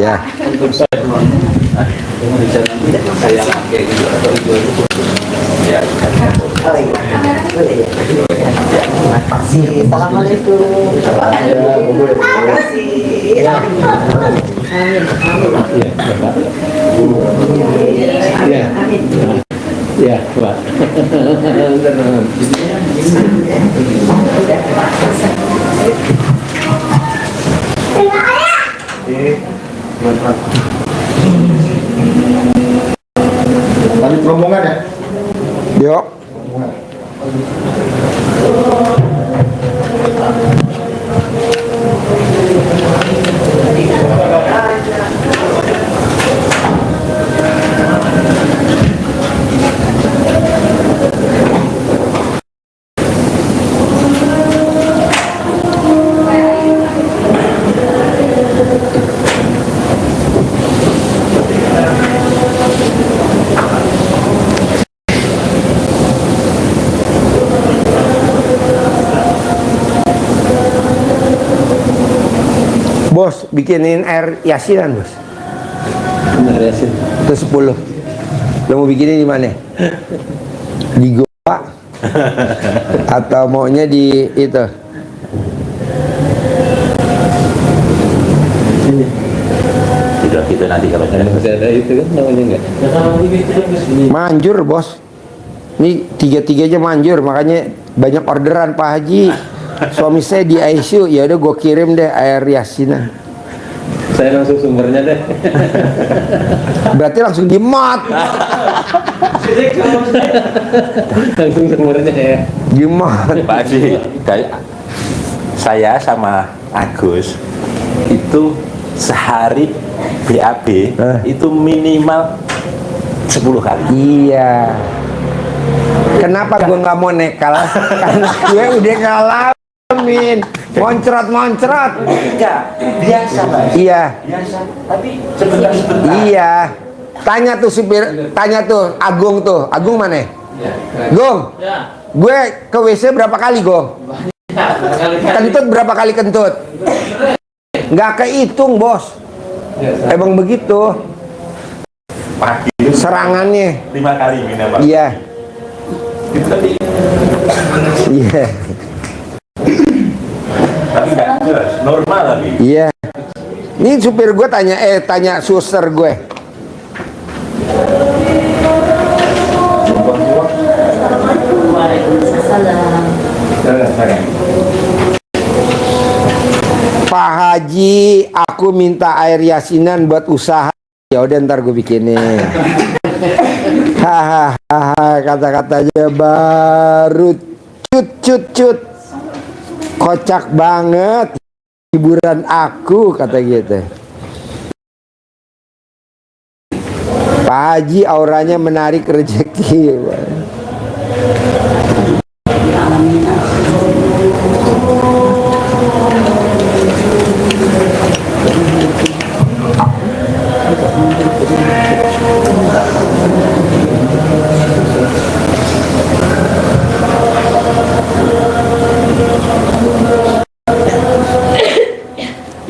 Ya. Ya, Pak. Lanjut rombongan ya? Yuk. Bos, bikinin air yasinan, Bos. Benar Yasin. Itu 10. Lo mau bikinin di mana? Di Goa? Atau maunya di itu? Tidak gitu nanti kalau Masih ada itu kan namanya enggak? Manjur, Bos. Ini tiga-tiganya manjur, makanya banyak orderan Pak Haji. Suami saya di ICU, ya udah gue kirim deh air yasinan. Saya langsung sumbernya deh. Berarti langsung dimot. Langsung sumbernya ya. Dimot. Pak Haji, saya sama Agus itu sehari BAB itu minimal 10 kali. Iya. Kenapa gue nggak mau nekal? Karena gue udah ngalamin moncrot. Enggak, biasa Pak. Iya. Biasa, tapi sebentar-sebentar. Iya. Tanya tuh supir, tanya tuh Agung tuh. Agung mana? Gung. Gue ke WC berapa kali, Gung? Kentut berapa kali kentut? Nggak kehitung, Bos. Emang begitu. Pagi itu Serangannya. 5 kali minimal. Iya. Tapi Iya. nggak jelas, normal tapi. Iya. Ini supir gue tanya suster gue. Pak Haji, aku minta air yasinan buat usaha. Ya udah ntar gue bikinin. Hahaha, kata-katanya baru cut. Kocak banget. Hiburan aku, kata gitu. Pak Haji auranya menarik rezeki.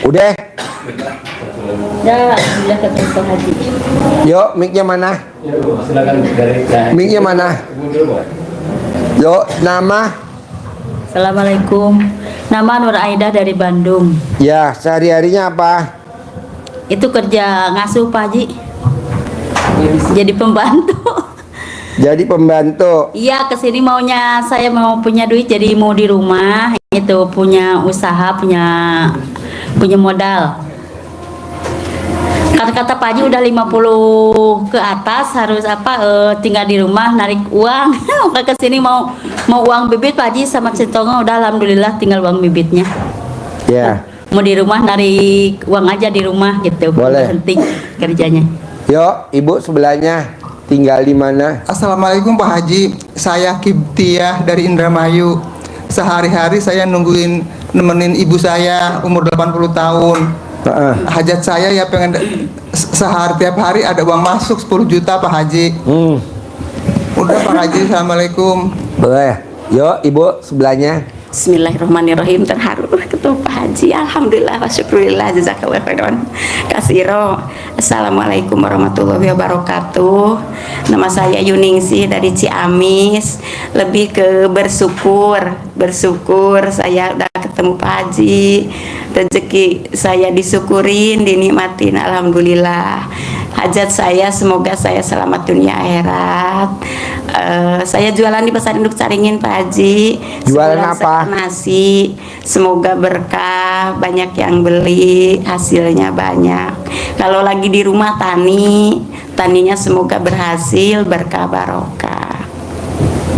Udah. Ya, alhamdulillah ketemu Pak Haji. Yuk, mic-nya mana? Silakan dari Mic-nya mana? Yuk, nama? Assalamualaikum. Nama Nur Aidah dari Bandung. Ya, sehari-harinya apa? Itu kerja ngasuh Pak Haji. Jadi pembantu. Jadi pembantu. Iya, kesini maunya saya mau punya duit jadi mau di rumah itu punya usaha, punya modal. Kata-kata Pak Haji udah 50 ke atas harus tinggal di rumah narik uang. Ke sini mau uang bibit Pak Haji sama Centongo udah alhamdulillah tinggal uang bibitnya. Ya. Mau di rumah narik uang aja di rumah gitu. Boleh. Penting kerjanya. Yuk, ibu sebelahnya tinggal di mana? Assalamualaikum Pak Haji, saya Kiptiah dari Indramayu. Sehari-hari saya nemenin ibu saya umur 80 tahun. Hajat saya ya pengen tiap hari ada uang masuk 10 juta Pak Haji. Udah Pak Haji, Assalamualaikum. Boleh. Yuk, ibu sebelahnya. Bismillahirrahmanirrahim, terharu ketemu Pak Haji. Alhamdulillah wa syukurillah, jazakallah khairan kasiro. Assalamualaikum warahmatullahi wabarakatuh. Nama saya Yuningsi dari Ciamis. Lebih ke bersyukur saya udah ketemu Pak Haji. Rezeki saya disyukurin, dinikmatin, alhamdulillah. Hajat saya semoga saya selamat dunia akhirat. Saya jualan di Pasar Induk Caringin Pak Haji. Jualan Sebulan apa? Nasi. Semoga berkah, banyak yang beli, hasilnya banyak. Kalau lagi di rumah taninya semoga berhasil, berkah barokah.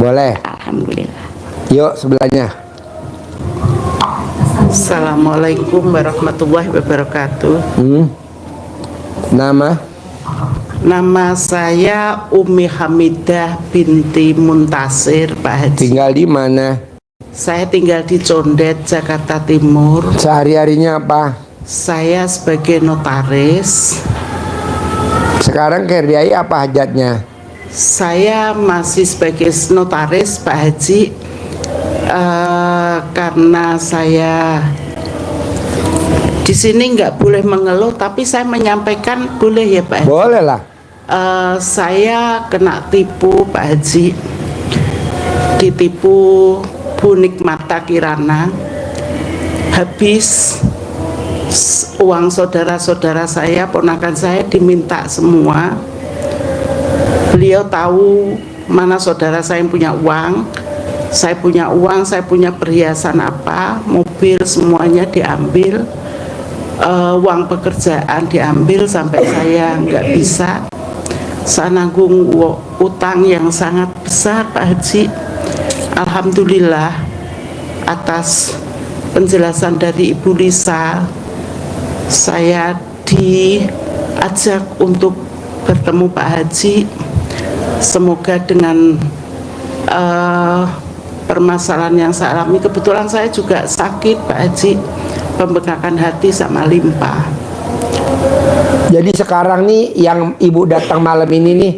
Boleh. Alhamdulillah. Yuk sebelahnya. Assalamualaikum warahmatullahi wabarakatuh. Nama saya Umi Hamidah binti Muntasir, Pak Haji. Tinggal di mana? Saya tinggal di Condet, Jakarta Timur. Sehari-harinya apa? Saya sebagai notaris. Sekarang kerjai apa hajatnya? Saya masih sebagai notaris, Pak Haji. Karena saya di sini nggak boleh mengeluh, tapi saya menyampaikan boleh ya Pak Haji? Boleh lah. Saya kena tipu Pak Haji, ditipu bunik mata Kirana, habis uang saudara-saudara saya, ponakan saya diminta semua. Beliau tahu mana saudara saya yang punya uang, saya punya uang, saya punya perhiasan apa, mobil, semuanya diambil. Uang pekerjaan diambil sampai saya nggak bisa. Saya nanggung utang yang sangat besar Pak Haji. Alhamdulillah atas penjelasan dari Ibu Lisa, saya diajak untuk bertemu Pak Haji. Semoga dengan permasalahan yang saya alami, kebetulan saya juga sakit Pak Haji, pembengkakan hati sama limpa. Jadi sekarang nih yang ibu datang malam ini nih,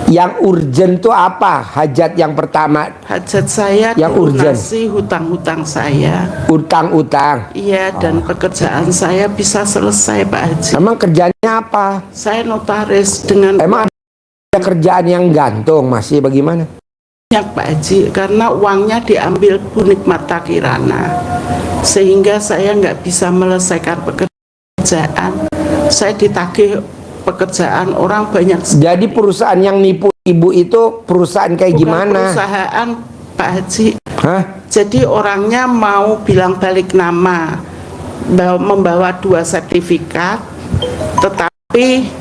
yang urgent tuh apa? Hajat yang pertama? Hajat saya yang urgent, dilunasi hutang-hutang saya. Utang-utang. Iya, dan pekerjaan saya bisa selesai Pak Haji. Emang kerjanya apa? Saya notaris dengan Emang ada kerjaan yang gantung masih bagaimana? banyak Pak Haji, karena uangnya diambil bunik mata Kirana, sehingga saya nggak bisa menyelesaikan pekerjaan. Saya ditagih pekerjaan orang banyak. Jadi perusahaan yang nipu ibu itu perusahaan kayak Bukan gimana? Perusahaan Pak Haji. Hah? Jadi orangnya mau bilang balik nama, membawa 2 sertifikat, tetapi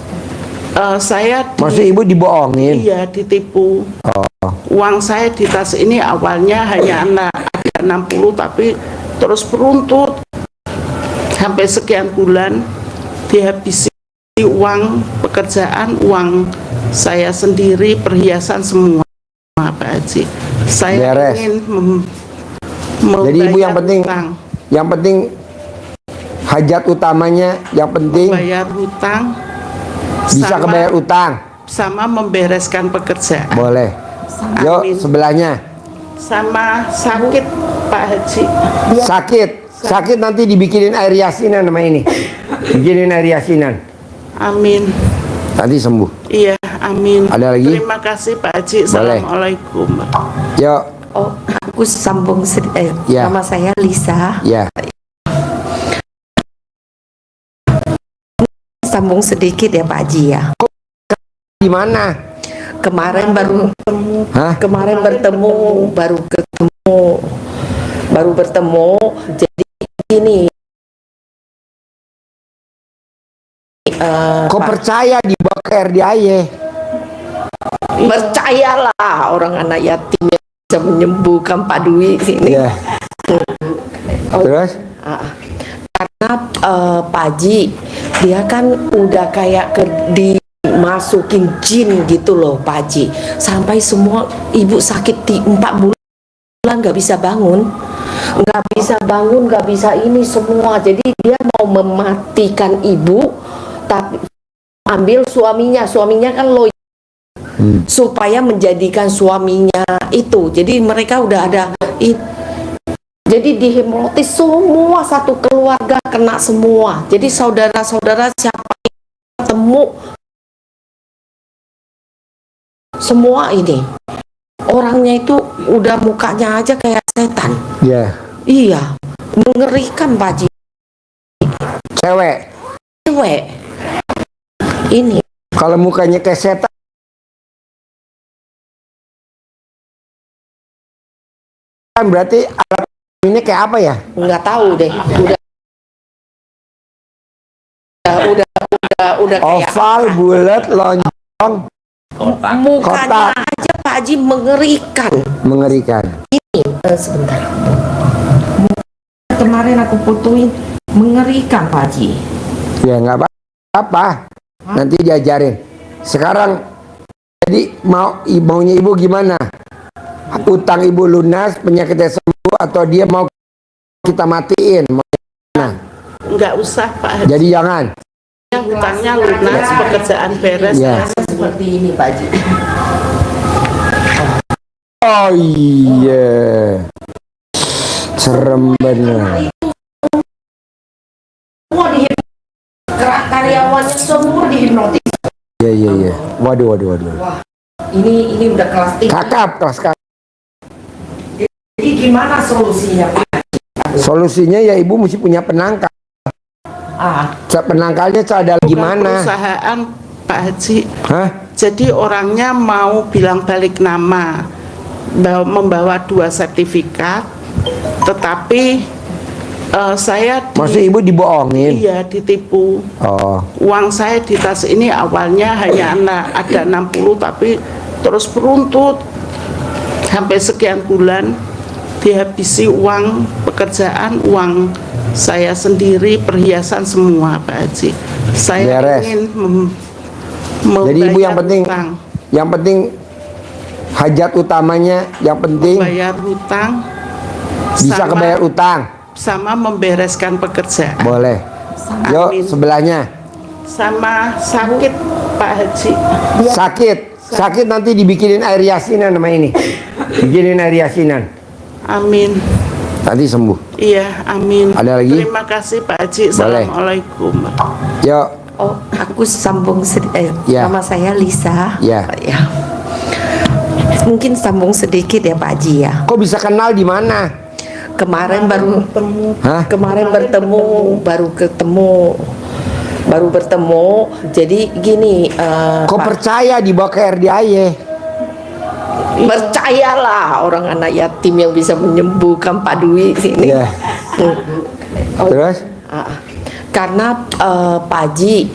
saya Maksud ibu dibohongin? Iya, ditipu. Uang saya di tas ini awalnya hanya ada 60, tapi terus beruntut sampai sekian bulan dihabisi uang pekerjaan, uang saya sendiri, perhiasan semua Pak Haji. Saya Beres. ingin Jadi ibu yang penting, hutang, yang penting hajat utamanya, yang penting bayar hutang, bisa kebayar utang. sama membereskan pekerjaan. Boleh. Yuk Amin. sebelahnya. Sama sakit Pak Haji. Sakit nanti dibikinin air yasinan nama ini. Bikinin air yasinan. Amin. Nanti sembuh. Iya, amin. Ada lagi? Terima kasih Pak Haji. Boleh. Assalamualaikum. Yuk. Oh, aku sambung Ya. nama saya Lisa. Ya. Sambung sedikit ya Pak Haji ya. Di mana? Kemarin baru Hah? kemarin baru bertemu. Jadi ini Kok percaya dibawa ke RDIY? percayalah orang anak yatim yang bisa menyembuhkan Pak Dwi sini. Ya. Terus? Karena Pak Haji dia kan udah kayak dimasukin jin gitu loh Pak Haji, sampai semua ibu sakit di 4 bulan nggak bisa bangun, nggak bisa ini semua. Jadi dia mau mematikan ibu, tapi ambil suaminya kan loyal supaya menjadikan suaminya itu. Jadi mereka udah ada Jadi dihipnotis semua, satu keluarga kena semua. Jadi saudara-saudara siapa yang ketemu semua ini orangnya itu udah mukanya aja kayak setan. Ya. Iya, mengerikan Pak Haji. Cewek. Ini Kalau mukanya kayak setan, berarti alat ini kayak apa ya? nggak tahu deh. Udah kayak Oval, bulat, lonjong, mukanya kotak. aja Pak Haji mengerikan. Mengerikan. Ini sebentar. Kemarin aku fotoin mengerikan Pak Haji. Ya nggak apa-apa. Nanti diajarin. Sekarang jadi maunya ibu gimana? Utang ibu lunas, penyakitnya sembuh, atau dia mau kita matiin? Mau gimana? Nggak usah Pak Haji. Jadi jangan. Hutangnya lunas, pekerjaan beres. Ya. Seperti ini Pak Haji. Oh iya, serem bener. Semua karyawannya semua dihipnotis. Iya. Waduh. Wah, ini udah kelas 3. Kelas kakap. Jadi gimana solusinya Pak? Solusinya ya ibu mesti punya penangkal. Penangkalnya cara gimana? Perusahaan Pak Haji. Hah? Jadi orangnya mau bilang balik nama, membawa 2 sertifikat, tetapi saya Maksud ibu dibohongin? iya ditipu. Oh. Uang saya di tas ini awalnya hanya ada 60, tapi terus beruntut sampai sekian bulan dihabisi uang pekerjaan, uang saya sendiri, perhiasan semua Pak Haji. Saya Beres. ingin Jadi ibu yang penting, hutang, hajat utamanya, yang penting bayar hutang, bisa kebayar utang. sama membereskan pekerjaan, Boleh. Yuk Amin. sebelahnya. sama sakit Pak Haji. Sakit nanti dibikinin air yasinan sama ini. Bikinin air yasinan. Amin. Nanti sembuh. Iya, amin. Ada lagi? Terima kasih Pak Haji. Boleh. Assalamualaikum. Yuk. Oh, aku sambung Ya. nama saya Lisa. Ya. Ya. Mungkin sambung sedikit ya Pak Haji ya. Kok bisa kenal di mana? Kemarin baru Hah? baru bertemu. Jadi gini, Kok Pak, percaya dibawa ke RDIY? percayalah orang anak yatim yang bisa menyembuhkan Pak Dwi sini. Iya. Terus? Karena Pak Haji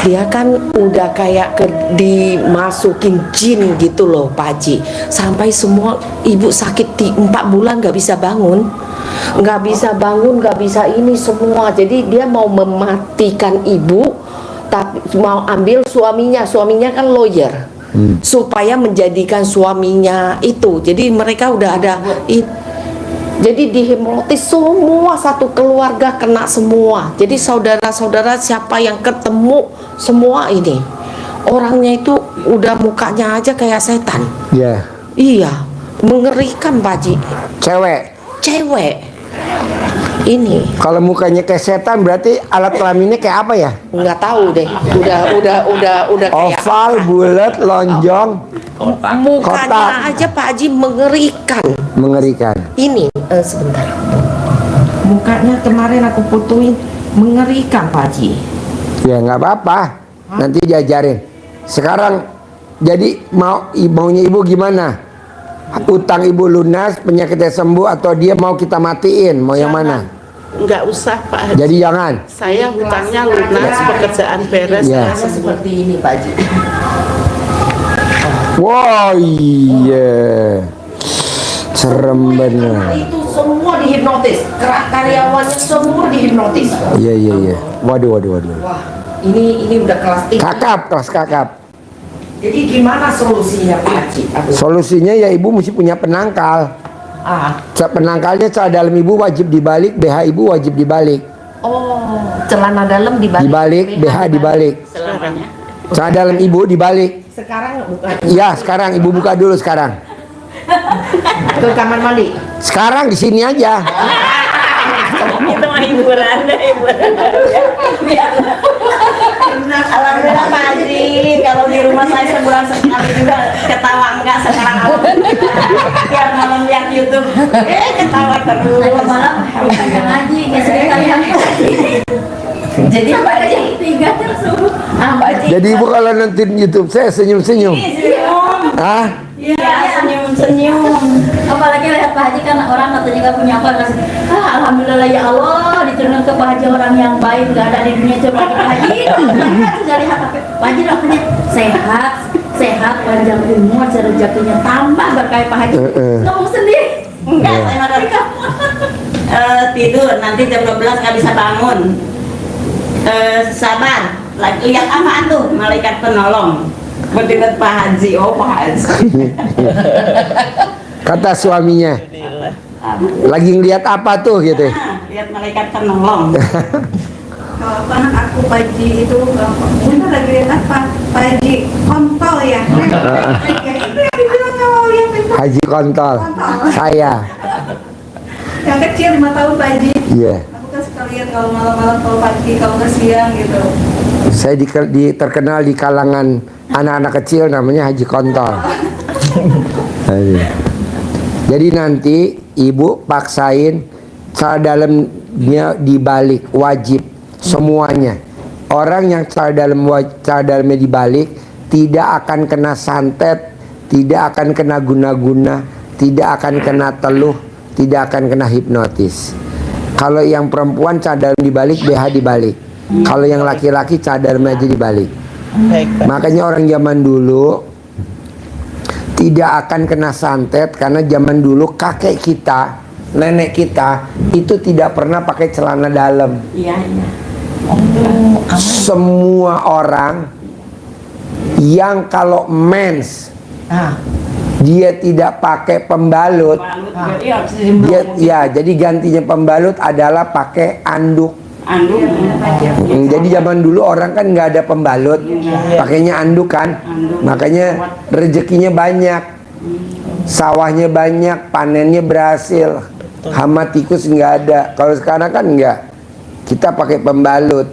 dia kan udah kayak dimasukin jin gitu loh Pak Haji. Sampai semua ibu sakit 4 bulan nggak bisa bangun, nggak bisa ini semua. Jadi dia mau mematikan ibu, tapi mau ambil suaminya kan lawyer, supaya menjadikan suaminya itu. Jadi mereka udah ada jadi dihipnotis semua, satu keluarga kena semua. Jadi saudara-saudara siapa yang ketemu semua ini orangnya itu udah mukanya aja kayak setan. Ya. Iya, mengerikan Pak Haji. Cewek. Ini Kalau mukanya kayak setan berarti alat kelaminnya kayak apa ya? nggak tahu deh. Udah kayak Oval, bulat, lonjong, mukanya kotak. aja Pak Haji mengerikan. Mengerikan. Ini sebentar. Mukanya kemarin aku fotoin mengerikan Pak Haji. Ya nggak apa-apa. Nanti diajarin. Sekarang jadi maunya ibu gimana? Utang ibu lunas, penyakitnya sembuh, atau dia mau kita matiin? Mau yang mana? Nggak usah Pak Haji. Jadi jangan. Saya hutangnya lunas, pekerjaan beres. Ya. Seperti ini Pak Haji. Wow, iya. Serem bener. Itu semua dihipnotis. Karyawannya semua dihipnotis. Iya. Waduh. Wah, ini udah kelas 3. Kelas kakap. Jadi gimana solusinya Pak Haji? Solusinya ya ibu mesti punya penangkal. Penangkalnya celana dalam ibu wajib dibalik, BH ibu wajib dibalik. Oh, celana dalam dibalik. Dibalik, BH dibalik. Selamanya. Celana dalam ibu dibalik. Sekarang bukan Iya, sekarang ibu buka dulu sekarang. ke kamar mandi. Sekarang di sini aja. Itu mah hiburan. Alhamdulillah Pak Haji, kalau di rumah saya sebulan sekali juga ketawa enggak sekarang alhamdulillah. Tiap malam lihat YouTube, ketawa terus. Malam ngaji, biasanya kalian. Jadi Pak Haji tiga terus. Pak Haji. Jadi ibu kalau nonton YouTube saya senyum-senyum. Senyum. Ah? Iya, senyum-senyum. Apalagi lihat Pak Haji kan orang katanya nggak punya apa kasih. Alhamdulillah ya Allah diturunkan ke Pak Haji orang yang baik nggak ada di dunia coba Pak Haji. Sudah lihat Pak Haji rasanya sehat panjang umur rezekinya tambah berkait Pak Haji. Ngomong sendiri. Enggak, saya makan tidur nanti jam 12 nggak bisa bangun. Sabar. Lihat apaan tuh? Malaikat penolong. Berdekat Pak Haji, Pak Haji. Kata suaminya, lagi ngeliat apa tuh gitu. Lihat malaikat penolong. Kalau anak aku Pak Haji itu bunda lagi lihat apa? Pak Haji kontol ya. Itu yang dibilang kalau yang pintar. Haji kontol, saya. Yang kecil 5 tahun Pak Haji. Iya. Aku kan suka lihat kalau malam-malam, kalau pagi, kalau nggak siang gitu. Saya terkenal di kalangan anak-anak kecil namanya Haji Kontol. Jadi nanti ibu paksain cara dalamnya dibalik, wajib semuanya. Orang yang cara dalamnya dibalik tidak akan kena santet, tidak akan kena guna-guna, tidak akan kena teluh, tidak akan kena hipnotis. Kalau yang perempuan cara dalam dibalik, BH dibalik. Kalau yang laki-laki cadar aja dibalik. Makanya orang zaman dulu tidak akan kena santet karena zaman dulu kakek kita, nenek kita itu tidak pernah pakai celana dalam. Iya. Semua orang yang kalau mens dia tidak pakai pembalut, jadi gantinya pembalut adalah pakai anduk. Jadi zaman dulu orang kan nggak ada pembalut, pakainya anduk kan, makanya rezekinya banyak, sawahnya banyak, panennya berhasil, hama tikus nggak ada. Kalau sekarang kan nggak, kita pakai pembalut,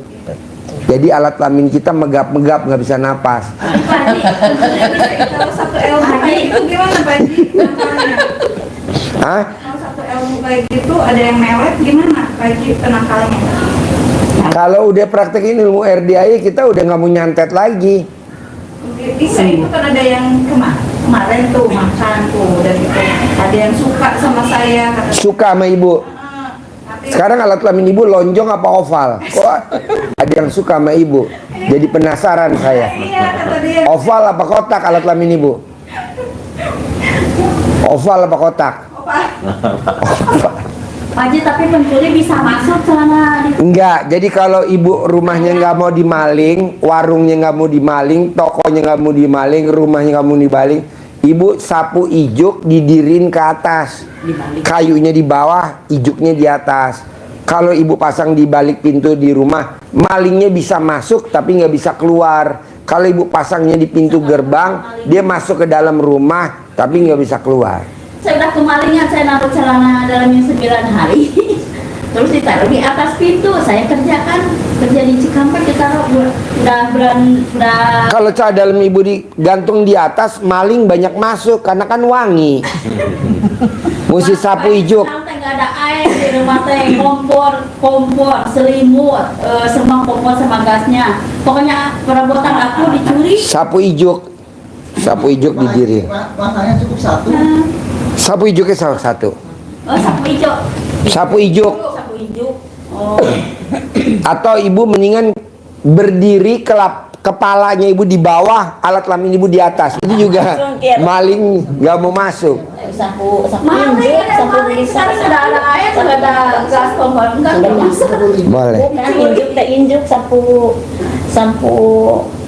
jadi alat kelamin kita megap-megap nggak bisa napas. Kalau satu ilmu kayak gitu gimana Pak Haji? Hah? Kalau satu ilmu kayak gitu ada yang melet gimana Pak Haji penangkalnya? Kalau udah praktekin ilmu RDI kita udah nggak mau nyantet lagi. Bisa itu kan ada yang kemarin tuh makan tuh dan itu ada yang suka sama saya kata Suka sama ibu. Sekarang alat kelamin ibu lonjong apa oval? Kok ada yang suka sama ibu? Jadi penasaran saya. iya kata dia Oval apa kotak alat kelamin ibu? Oval apa kotak? Oval. Pak Haji tapi pencuri bisa masuk celana di Enggak, jadi kalau ibu rumahnya nggak mau dimaling, warungnya nggak mau dimaling, tokonya nggak mau dimaling, rumahnya nggak mau dimaling, ibu sapu ijuk didirin ke atas, kayunya di bawah, ijuknya di atas. Kalau ibu pasang di balik pintu di rumah, malingnya bisa masuk tapi nggak bisa keluar. Kalau ibu pasangnya di pintu gerbang, dia masuk ke dalam rumah tapi nggak bisa keluar. saya udah kemalingan, saya naruh celana dalamnya 9 hari terus ditaruh di atas pintu, saya kerja di Cikampek, ditaruh udah Kalau celana dalam ibu digantung di atas, maling banyak masuk karena kan wangi. Mesti sapu ijuk. nggak ada air di rumah teh, kompor, selimut, semua kompor sama gasnya, pokoknya perabotan aku dicuri. Sapu ijuk didirin. Masanya cukup satu. Sapu ijuknya salah satu. Oh, sapu ijuk. Sapu ijuk. Sapu ijuk. Oh. Atau ibu mendingan berdiri kepalanya ibu di bawah, alat kelamin ibu di atas. Itu juga maling nggak mau masuk. Sapu ijuk, sapu sekarang sudah ada air, sudah ada gas kompor, enggak masuk. Boleh. Injuk sapu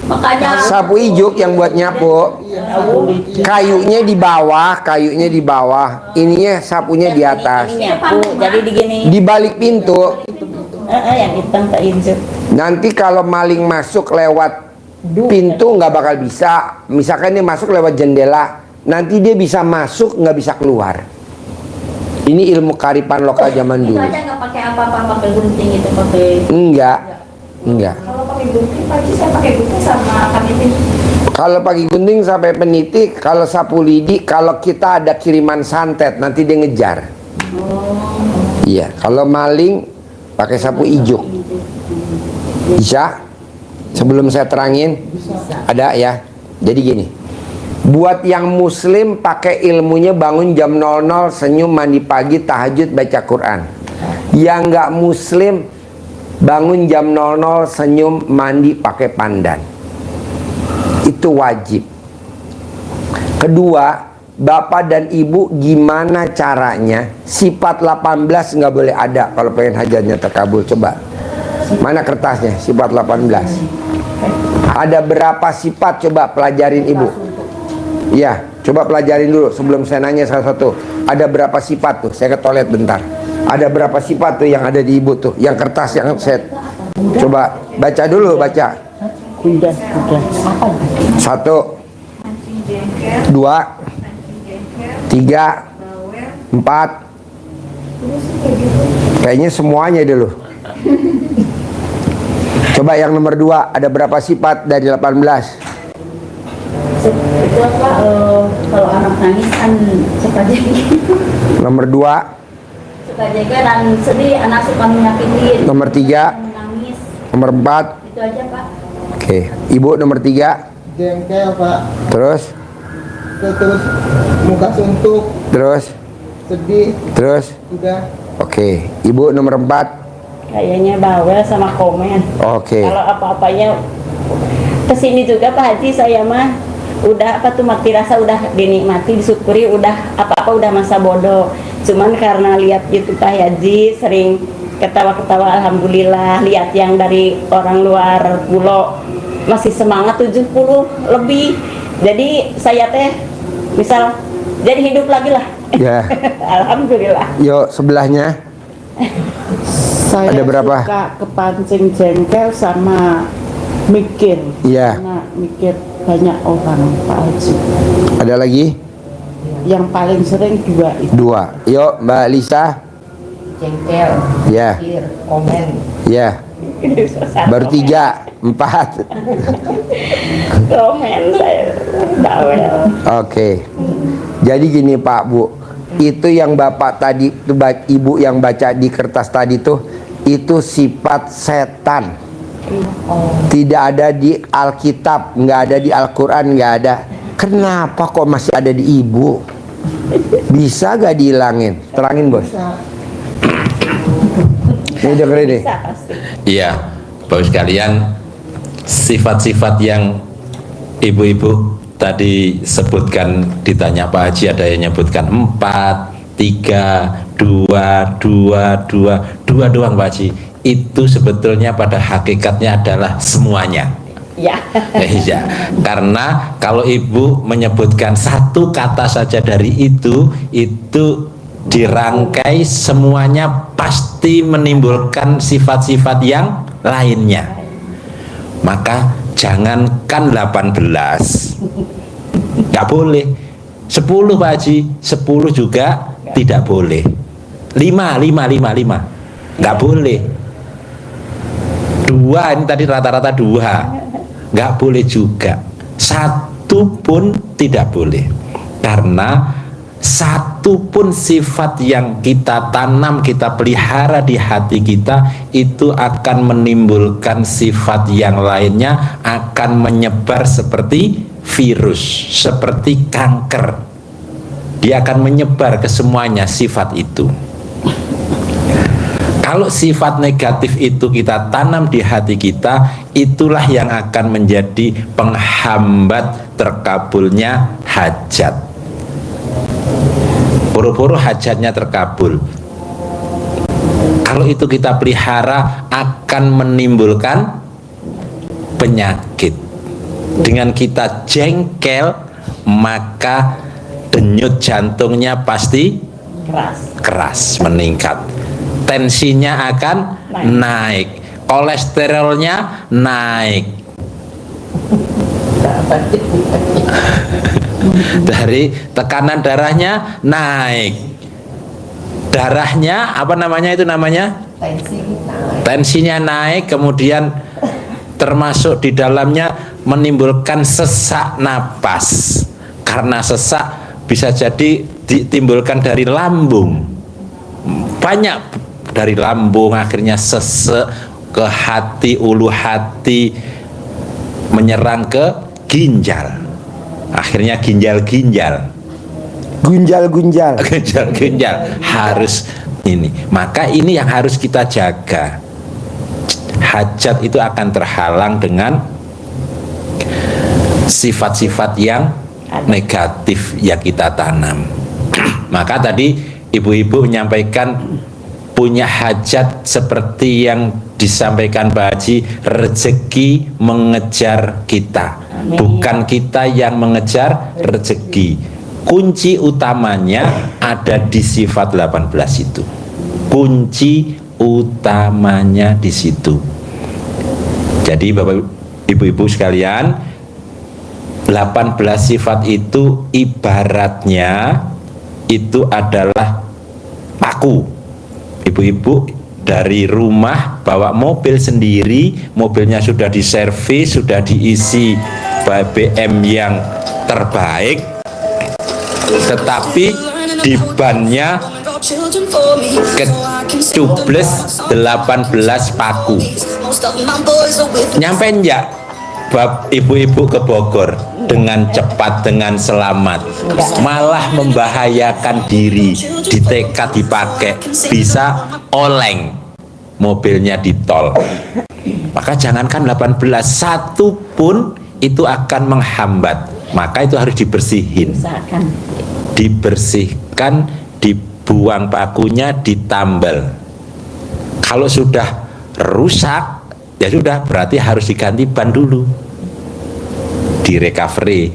Makanya Sapu ijuk yang buat nyapu, kayunya di bawah, ininya sapunya di atas. nyapu, jadi digini. Di balik pintu. Yang hitam Pak Injuk. Nanti kalau maling masuk lewat pintu nggak bakal bisa. Misalkan dia masuk lewat jendela, nanti dia bisa masuk nggak bisa keluar. Ini ilmu kearifan lokal zaman Itu dulu. aja nggak pakai apa-apa, pakai gunting itu, pakai. Enggak. Enggak. Kalau pakai gunting, Pak Haji, saya pakai gunting sama panitin. Kalau pakai gunting sampai peniti, kalau sapu lidi, kalau kita ada kiriman santet nanti dia ngejar. Iya, kalau maling pakai sapu ijuk. Bisa? Sebelum saya terangin, ada ya. Jadi gini, buat yang muslim pakai ilmunya bangun jam 00, senyum, mandi pagi, tahajud, baca Quran. Yang nggak muslim bangun jam 00, senyum, mandi, pakai pandan. Itu wajib. Kedua, bapak dan ibu gimana caranya sifat 18 nggak boleh ada kalau pengen hajatnya terkabul. Coba, mana kertasnya sifat 18? Ada berapa sifat? Coba pelajarin ibu. Iya, coba pelajarin dulu sebelum saya nanya satu-satu. Ada berapa sifat tuh? Saya ke toilet bentar. Ada berapa sifat tuh yang ada di ibu tuh? Yang kertas yang set. Coba baca dulu, baca. Satu, dua, tiga, empat. Kayaknya semuanya dulu. Coba yang nomor 2, ada berapa sifat dari 18? Itu apa, kalau anak nangis kan suka jadi. Nomor 2, Suka jaga dan sedih, anak suka menyakitin. nomor 3, Menangis, nomor 4. itu aja Pak. Oke, ibu nomor 3. Jengkel Pak, Terus, terus muka suntuk, terus, sedih, terus. udah. Oke, ibu nomor 4. Kayaknya bawel sama komen. Oke. Kalau apa-apanya kesini juga Pak Haji, saya mah udah apa tuh mati rasa, udah dinikmati, disyukuri, udah apa-apa udah masa bodoh. Cuman karena lihat YouTube Pak Haji sering ketawa-ketawa, alhamdulillah. Lihat yang dari orang luar pulau masih semangat 70 lebih. Jadi saya teh misal jadi hidup lagi lah. Ya. Alhamdulillah. Yuk sebelahnya. Saya Ada berapa? suka kepancing jengkel sama mikir. Iya. Karena mikir banyak orang Pak Haji. Ada lagi? Yang paling sering 2 itu. 2. Yuk Mbak Lisa. Jengkel, Ya. mikir, komen. Ya. Baru 3, 4. Komen saya bawel. Oke. Jadi gini Pak Bu, itu yang Bapak tadi, ibu yang baca di kertas tadi tuh, itu sifat setan. Tidak ada di Alkitab, nggak ada di Al-Quran, nggak ada. Kenapa kok masih ada di ibu? Bisa gak dihilangin? Terangin bos. Ini dengerin nih. Bisa pasti. Iya, Bapak sekalian, sifat-sifat yang ibu-ibu tadi sebutkan, ditanya Pak Haji ada yang nyebutkan 4, 3, 2 doang Pak Haji. Itu sebetulnya pada hakikatnya adalah semuanya. Ya. Iya, karena kalau ibu menyebutkan satu kata saja dari itu dirangkai semuanya pasti menimbulkan sifat-sifat yang lainnya. Maka jangankan 18, nggak boleh. 10 Pak Haji, 10 juga tidak boleh. 5, nggak boleh. 2 ini tadi rata-rata 2. Nggak boleh juga. 1 pun tidak boleh. Karena 1 pun sifat yang kita tanam, kita pelihara di hati kita, itu akan menimbulkan sifat yang lainnya, akan menyebar seperti virus, seperti kanker. Dia akan menyebar ke semuanya sifat itu. Kalau sifat negatif itu kita tanam di hati kita, itulah yang akan menjadi penghambat terkabulnya hajat. Buru-buru hajatnya terkabul. Kalau itu kita pelihara, akan menimbulkan penyakit. Dengan kita jengkel, maka denyut jantungnya pasti keras, meningkat. Tensinya akan naik, kolesterolnya naik. Dari tekanan darahnya naik. darahnya apa namanya itu namanya? Tensinya naik, kemudian termasuk di dalamnya menimbulkan sesak napas. Karena sesak bisa jadi ditimbulkan dari lambung. Banyak dari lambung akhirnya sesek ke hati, ulu hati, menyerang ke ginjal. Akhirnya ginjal-ginjal. Gunjal-gunjal. Ginjal-ginjal harus ini. Maka ini yang harus kita jaga. Hajat itu akan terhalang dengan sifat-sifat yang negatif yang kita tanam. Maka tadi ibu-ibu menyampaikan punya hajat seperti yang disampaikan Pak Haji, rezeki mengejar kita. Bukan kita yang mengejar rezeki. Kunci utamanya ada di sifat 18 itu. Kunci utamanya di situ. Jadi Bapak Ibu-ibu sekalian, 18 sifat itu ibaratnya itu adalah paku. Ibu-ibu dari rumah bawa mobil sendiri, mobilnya sudah diservis, sudah diisi BBM yang terbaik, tetapi di bannya kecubles 18 paku. Nyampe enggak ibu-ibu ke Bogor dengan cepat, dengan selamat? Malah membahayakan diri, ditekat dipakai, bisa oleng mobilnya di tol. Maka jangankan 18, satu pun itu akan menghambat. Maka itu harus dibersihin. Dibersihkan, dibuang pakunya, ditambal. Kalau sudah rusak, ya sudah, berarti harus diganti ban dulu, di recovery.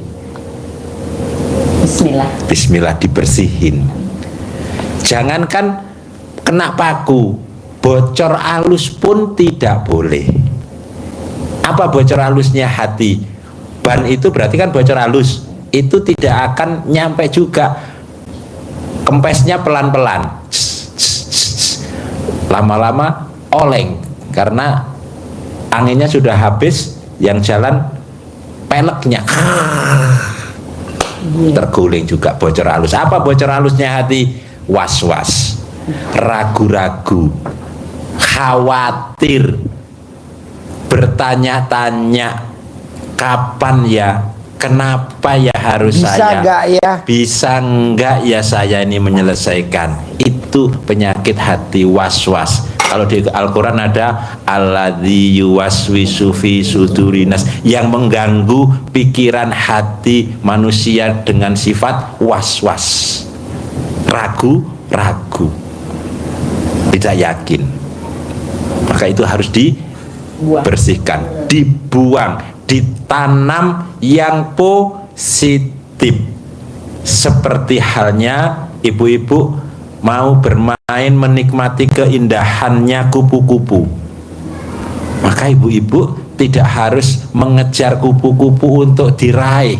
Bismillah dibersihin. Jangankan kena paku, bocor halus pun tidak boleh. Apa bocor halusnya? Hati. Ban itu berarti kan bocor halus, itu tidak akan nyampe juga. Kempesnya pelan-pelan, lama-lama oleng karena anginnya sudah habis, yang jalan peleknya terguling juga, bocor halus. Apa bocor halusnya? Hati. Was-was, ragu-ragu, khawatir, bertanya-tanya, kapan ya, kenapa ya harus Bisa saya, enggak ya? bisa enggak ya saya ini menyelesaikan. Itu penyakit hati, was-was. Kalau di Al-Quran ada alladzi yuwaswisu fi sudurinas, yang mengganggu pikiran hati manusia dengan sifat was-was, ragu-ragu, tidak yakin. Maka itu harus dibersihkan, dibuang, ditanam yang positif. Seperti halnya ibu-ibu mau bermain menikmati keindahannya kupu-kupu, maka ibu-ibu tidak harus mengejar kupu-kupu untuk diraih.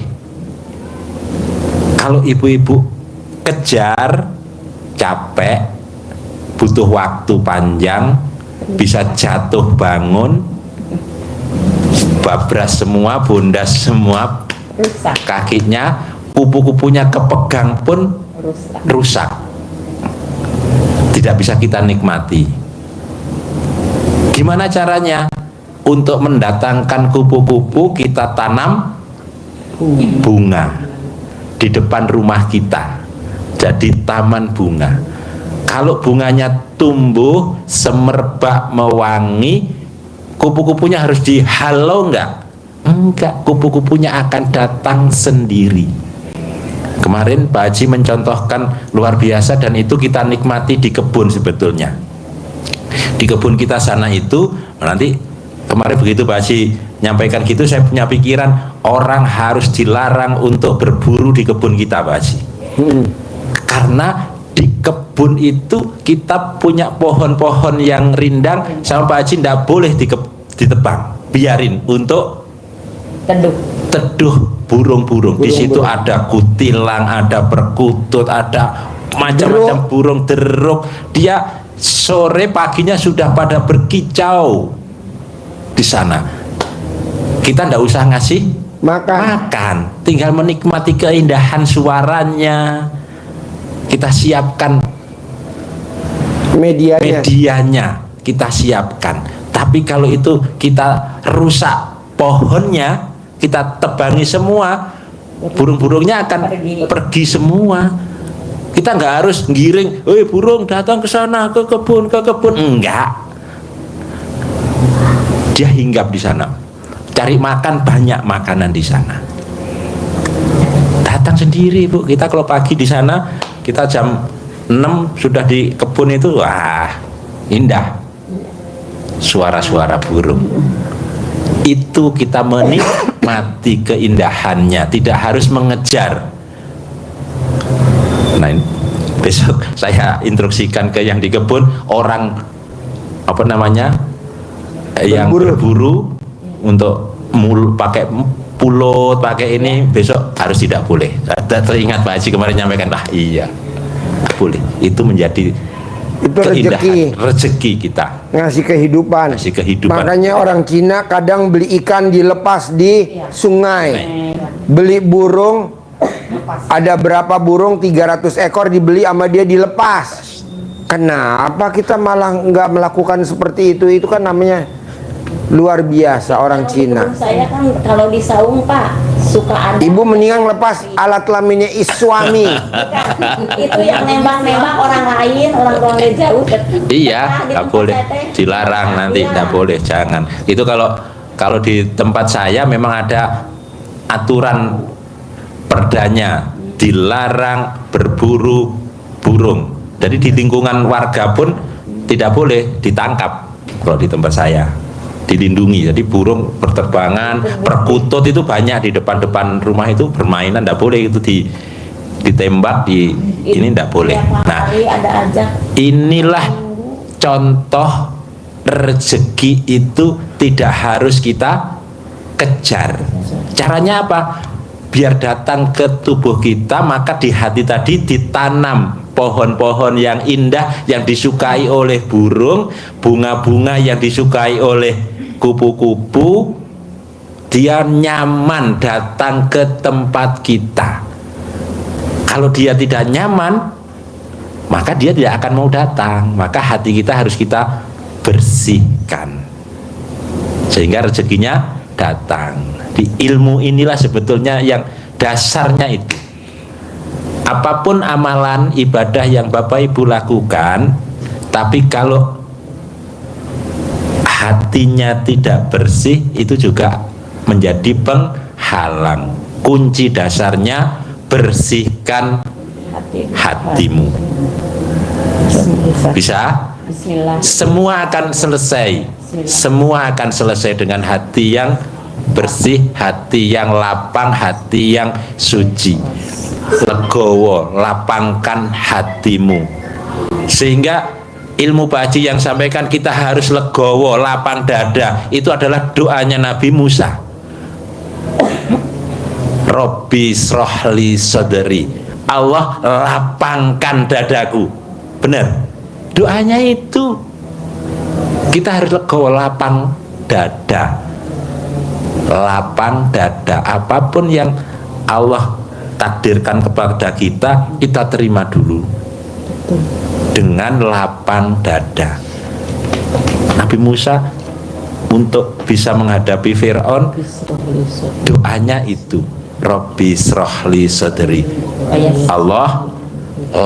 Kalau ibu-ibu kejar, capek, butuh waktu panjang, bisa jatuh bangun, babras semua, bundas semua, kakinya, kupu-kupunya kepegang pun rusak. Tidak bisa kita nikmati. Gimana caranya? Untuk mendatangkan kupu-kupu, kita tanam bunga di depan rumah kita, jadi taman bunga. Kalau bunganya tumbuh semerbak mewangi, kupu-kupunya harus dihalau enggak? Enggak, kupu-kupunya akan datang sendiri. Kemarin Pak Haji mencontohkan luar biasa, dan itu kita nikmati di kebun sebetulnya. Di kebun kita sana itu, nanti kemarin begitu Pak Haji nyampaikan gitu, saya punya pikiran orang harus dilarang untuk berburu di kebun kita Pak Haji. Karena di kebun itu kita punya pohon-pohon yang rindang, sama Pak Haji tidak boleh ditebang, biarin untuk teduh burung-burung. Di situ ada kutilang, ada perkutut, ada macam-macam burung deruk. Dia sore paginya sudah pada berkicau di sana. Kita ndak usah ngasih makan, tinggal menikmati keindahan suaranya. Kita siapkan medianya, kita siapkan. Tapi kalau itu kita rusak pohonnya, kita tebangi semua, burung-burungnya akan pergi semua. Kita nggak harus giring, burung datang ke sana, ke kebun, enggak. Dia hinggap di sana, cari makan, banyak makanan di sana. Datang sendiri, Bu. Kita kalau pagi di sana, kita jam 6 sudah di kebun itu, wah, indah. Suara-suara burung. Itu kita menikmati keindahannya, tidak harus mengejar. Nah, besok saya instruksikan ke yang di kebun, orang apa namanya yang berburu untuk pakai pulut, pakai ini, besok harus tidak boleh. Saya teringat Pak Haji kemarin nyampaikan, iya, boleh. Itu menjadi rezeki kita, ngasih kehidupan. Makanya orang Cina kadang beli ikan dilepas di sungai, beli burung, ada berapa burung, 300 ekor dibeli sama dia, dilepas. Kenapa kita malah nggak melakukan seperti itu? Itu kan namanya luar biasa orang Cina. Saya kan kalau di saung Pak suka ada. Ibu mendingan lepas alat kelaminnya suami. Itu yang nembak-nembak orang lain, orang tuanya jauh. Iya, nggak boleh, dilarang nanti, nggak boleh, jangan. Itu kalau di tempat saya memang ada aturan perdanya, dilarang berburu burung. Jadi di lingkungan warga pun tidak boleh ditangkap kalau di tempat saya. Dilindungi, jadi burung berterbangan, perkutut itu banyak di depan-depan rumah itu bermainan, tidak boleh itu ditembak, ini tidak boleh. Nah, inilah contoh rezeki itu tidak harus kita kejar. Caranya apa? Biar datang ke tubuh kita, maka di hati tadi ditanam pohon-pohon yang indah yang disukai oleh burung, bunga-bunga yang disukai oleh kupu-kupu. Dia nyaman datang ke tempat kita. Kalau dia tidak nyaman, maka dia tidak akan mau datang. Maka hati kita harus kita bersihkan sehingga rezekinya datang. Di ilmu inilah sebetulnya yang dasarnya itu. Apapun amalan ibadah yang Bapak Ibu lakukan, tapi kalau hatinya tidak bersih, itu juga menjadi penghalang. Kunci dasarnya, bersihkan hatimu. Bisa? Semua akan selesai. Semua akan selesai dengan hati yang bersih, hati yang lapang, hati yang suci. Legowo, lapangkan hatimu. Sehingga ilmu Pak Haji yang sampaikan kita harus legowo, lapang dada, itu adalah doanya Nabi Musa. Robbi srohli soderi, Allah lapangkan dadaku. Benar, doanya itu. Kita harus legowo, lapang dada. Lapang dada. Apapun yang Allah takdirkan kepada kita, kita terima dulu dengan lapang dada. Nabi Musa untuk bisa menghadapi Fir'aun, doanya itu, Robbi srohli sodri, Allah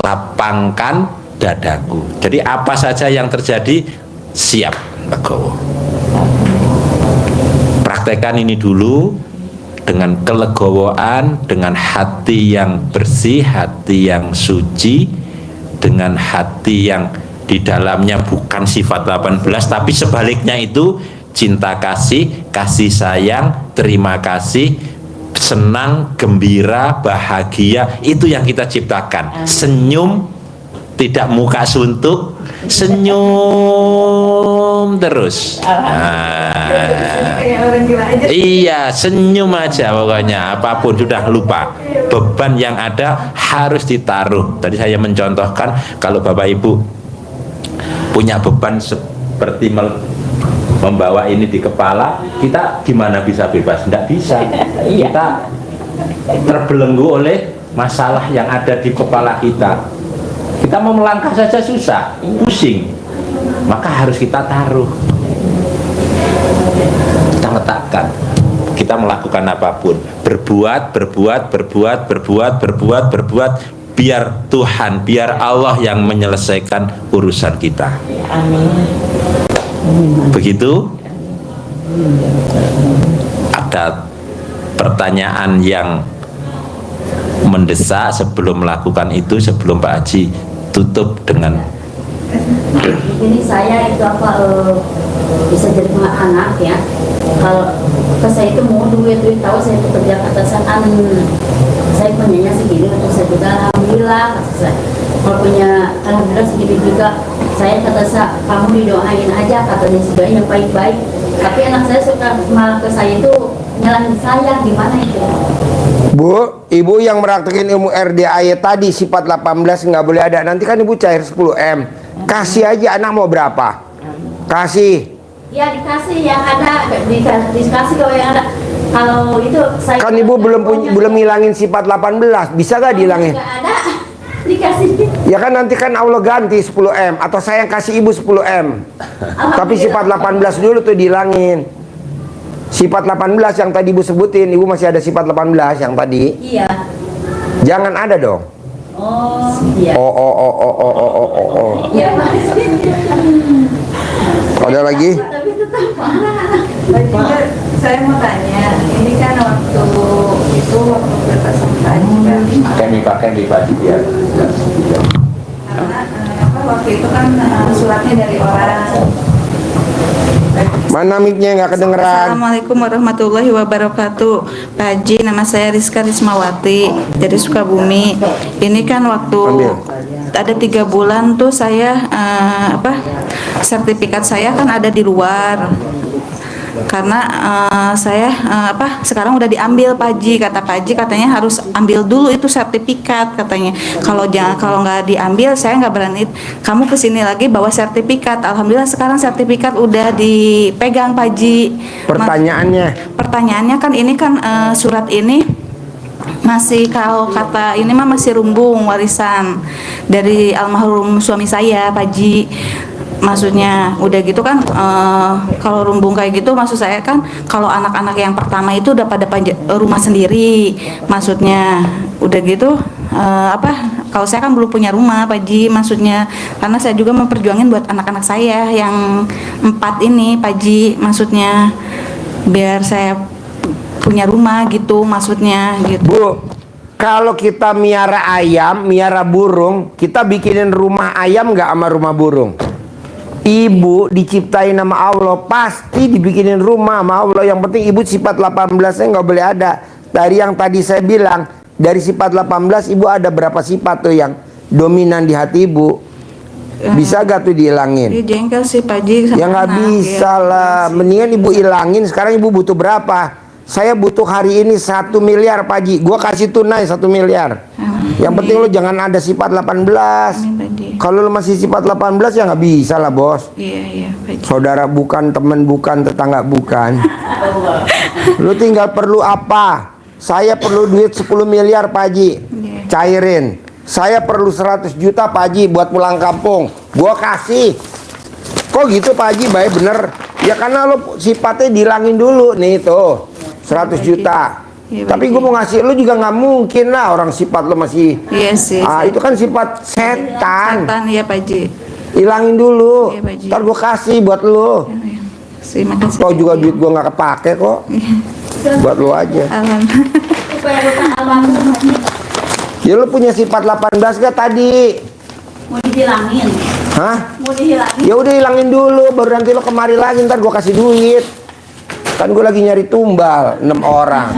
lapangkan dadaku. Jadi apa saja yang terjadi, siap legowo. Praktekkan ini dulu dengan kelegowoan, dengan hati yang bersih, hati yang suci, dengan hati yang di dalamnya bukan sifat 18, tapi sebaliknya itu cinta kasih, kasih sayang, terima kasih, senang, gembira, bahagia. Itu yang kita ciptakan. Senyum tidak muka suntuk, senyum terus. Kayak orang gila aja. Iya, senyum aja pokoknya. Apapun sudah lupa. Beban yang ada harus ditaruh. Tadi saya mencontohkan kalau Bapak Ibu punya beban seperti membawa ini di kepala, kita gimana bisa bebas? Tidak bisa. Kita terbelenggu oleh masalah yang ada di kepala kita. Kita mau melangkah saja susah, pusing. Maka harus kita taruh. Kita letakkan. Kita melakukan apapun, berbuat, biar Tuhan, biar Allah yang menyelesaikan urusan kita. Begitu. Ada pertanyaan yang mendesak sebelum melakukan itu, sebelum Pak Haji tutup dengan Ini saya itu bisa jadi anak ya. Kalau saya itu mau duit tahu saya bekerja atasan saya punyanya segini untuk saya juga alhamdulillah kata saya. Kalau punya alhamdulillah segini juga saya kata saya kamu didoain aja katanya sudah yang baik-baik. Tapi anak saya suka malah ke saya itu nyalahin saya gimana itu. Bu, ibu yang meraktekin ilmu RDAY tadi sifat 18 nggak boleh ada. Nanti kan ibu cair 10M. Kasih aja anak mau berapa? Kasih. Ya dikasih yang ada, dikasih kalau yang ada. Kalau itu saya Kan ibu belum ngilangin sifat 18. Bisa gak dihilangin? nggak ada, dikasih. Ya kan nanti kan Allah ganti 10M atau saya yang kasih ibu 10M. Tapi sifat 18 dulu tuh dihilangin. Sifat 18 yang tadi ibu sebutin, ibu masih ada sifat 18 yang tadi. Iya. Jangan ada dong. Oh, iya. Iya, Pak. Ada lagi? Tapi tetap parah. Pak, saya mau tanya, ini kan waktu berpas sampai kami pakai di Haji ya. karena waktu itu kan suratnya dari orang. Mana mic-nya nggak kedengeran? Assalamualaikum warahmatullahi wabarakatuh. Pak Haji, nama saya Rizka Rismawati dari Sukabumi. Ini kan waktu ada 3 bulan tuh saya sertifikat saya kan ada di luar. Karena saya sekarang udah diambil Pak Haji, kata Pak Haji katanya harus ambil dulu itu sertifikat katanya. Kalau nggak diambil saya nggak berani. Kamu kesini lagi bawa sertifikat. Alhamdulillah sekarang sertifikat udah dipegang Pak Haji. Pertanyaannya kan ini kan surat ini masih, kalau kata ini mah masih rumbung warisan dari almarhum suami saya Pak Haji. Maksudnya udah gitu kan kalau rumbung kayak gitu maksud saya kan kalau anak-anak yang pertama itu udah pada rumah sendiri, maksudnya udah gitu kalau saya kan belum punya rumah Pak Haji, maksudnya karena saya juga memperjuangin buat anak-anak saya yang 4 ini Pak Haji, maksudnya biar saya punya rumah gitu maksudnya gitu. Bu, kalau kita miara ayam, miara burung, kita bikinin rumah ayam nggak sama rumah burung? Ibu diciptain nama Allah, pasti dibikinin rumah sama Allah. Yang penting ibu sifat 18-nya nggak boleh ada. Dari yang tadi saya bilang, dari sifat 18 ibu ada berapa sifat tuh yang dominan di hati ibu? Bisa gak tuh dihilangin? Dia jengkel sih Pak Haji. Ya nggak bisa lah. Mendingan ibu hilangin. Sekarang ibu butuh berapa? Saya butuh hari ini 1 miliar Pak Haji. Gua kasih tunai 1 miliar. Yang penting lo jangan ada sifat 18. Kalau lo masih sifat 18 ya nggak bisa lah bos. Iya Pak Haji. Saudara bukan, teman bukan, tetangga bukan. Lo tinggal perlu apa? Saya perlu duit 10 miliar Pak Haji. Cairin. Saya perlu 100 juta Pak Haji buat pulang kampung. Gua kasih. Kok gitu Pak Haji? Baik bener. Ya karena lo sifatnya dihilangin dulu nih tuh 100 juta. Iya, tapi gue mau ngasih lu juga nggak mungkin lah, orang sifat lo masih. Iya sih. Itu kan sifat setan. Setan ya Pak Haji. Hilangin dulu. Iya, Pak Haji. Ntar gue kasih buat lu. Terima kasih. Toh juga duit gue nggak kepake kok. Buat lu aja. Alhamdulillah. Supaya bukan almarhum Ya lu punya sifat 18 gak tadi? mau dihilangin. Hah? Mau dihilangin. Ya udah hilangin dulu, baru nanti lo kemari lagi, ntar gue kasih duit. Kan gue lagi nyari tumbal 6 orang.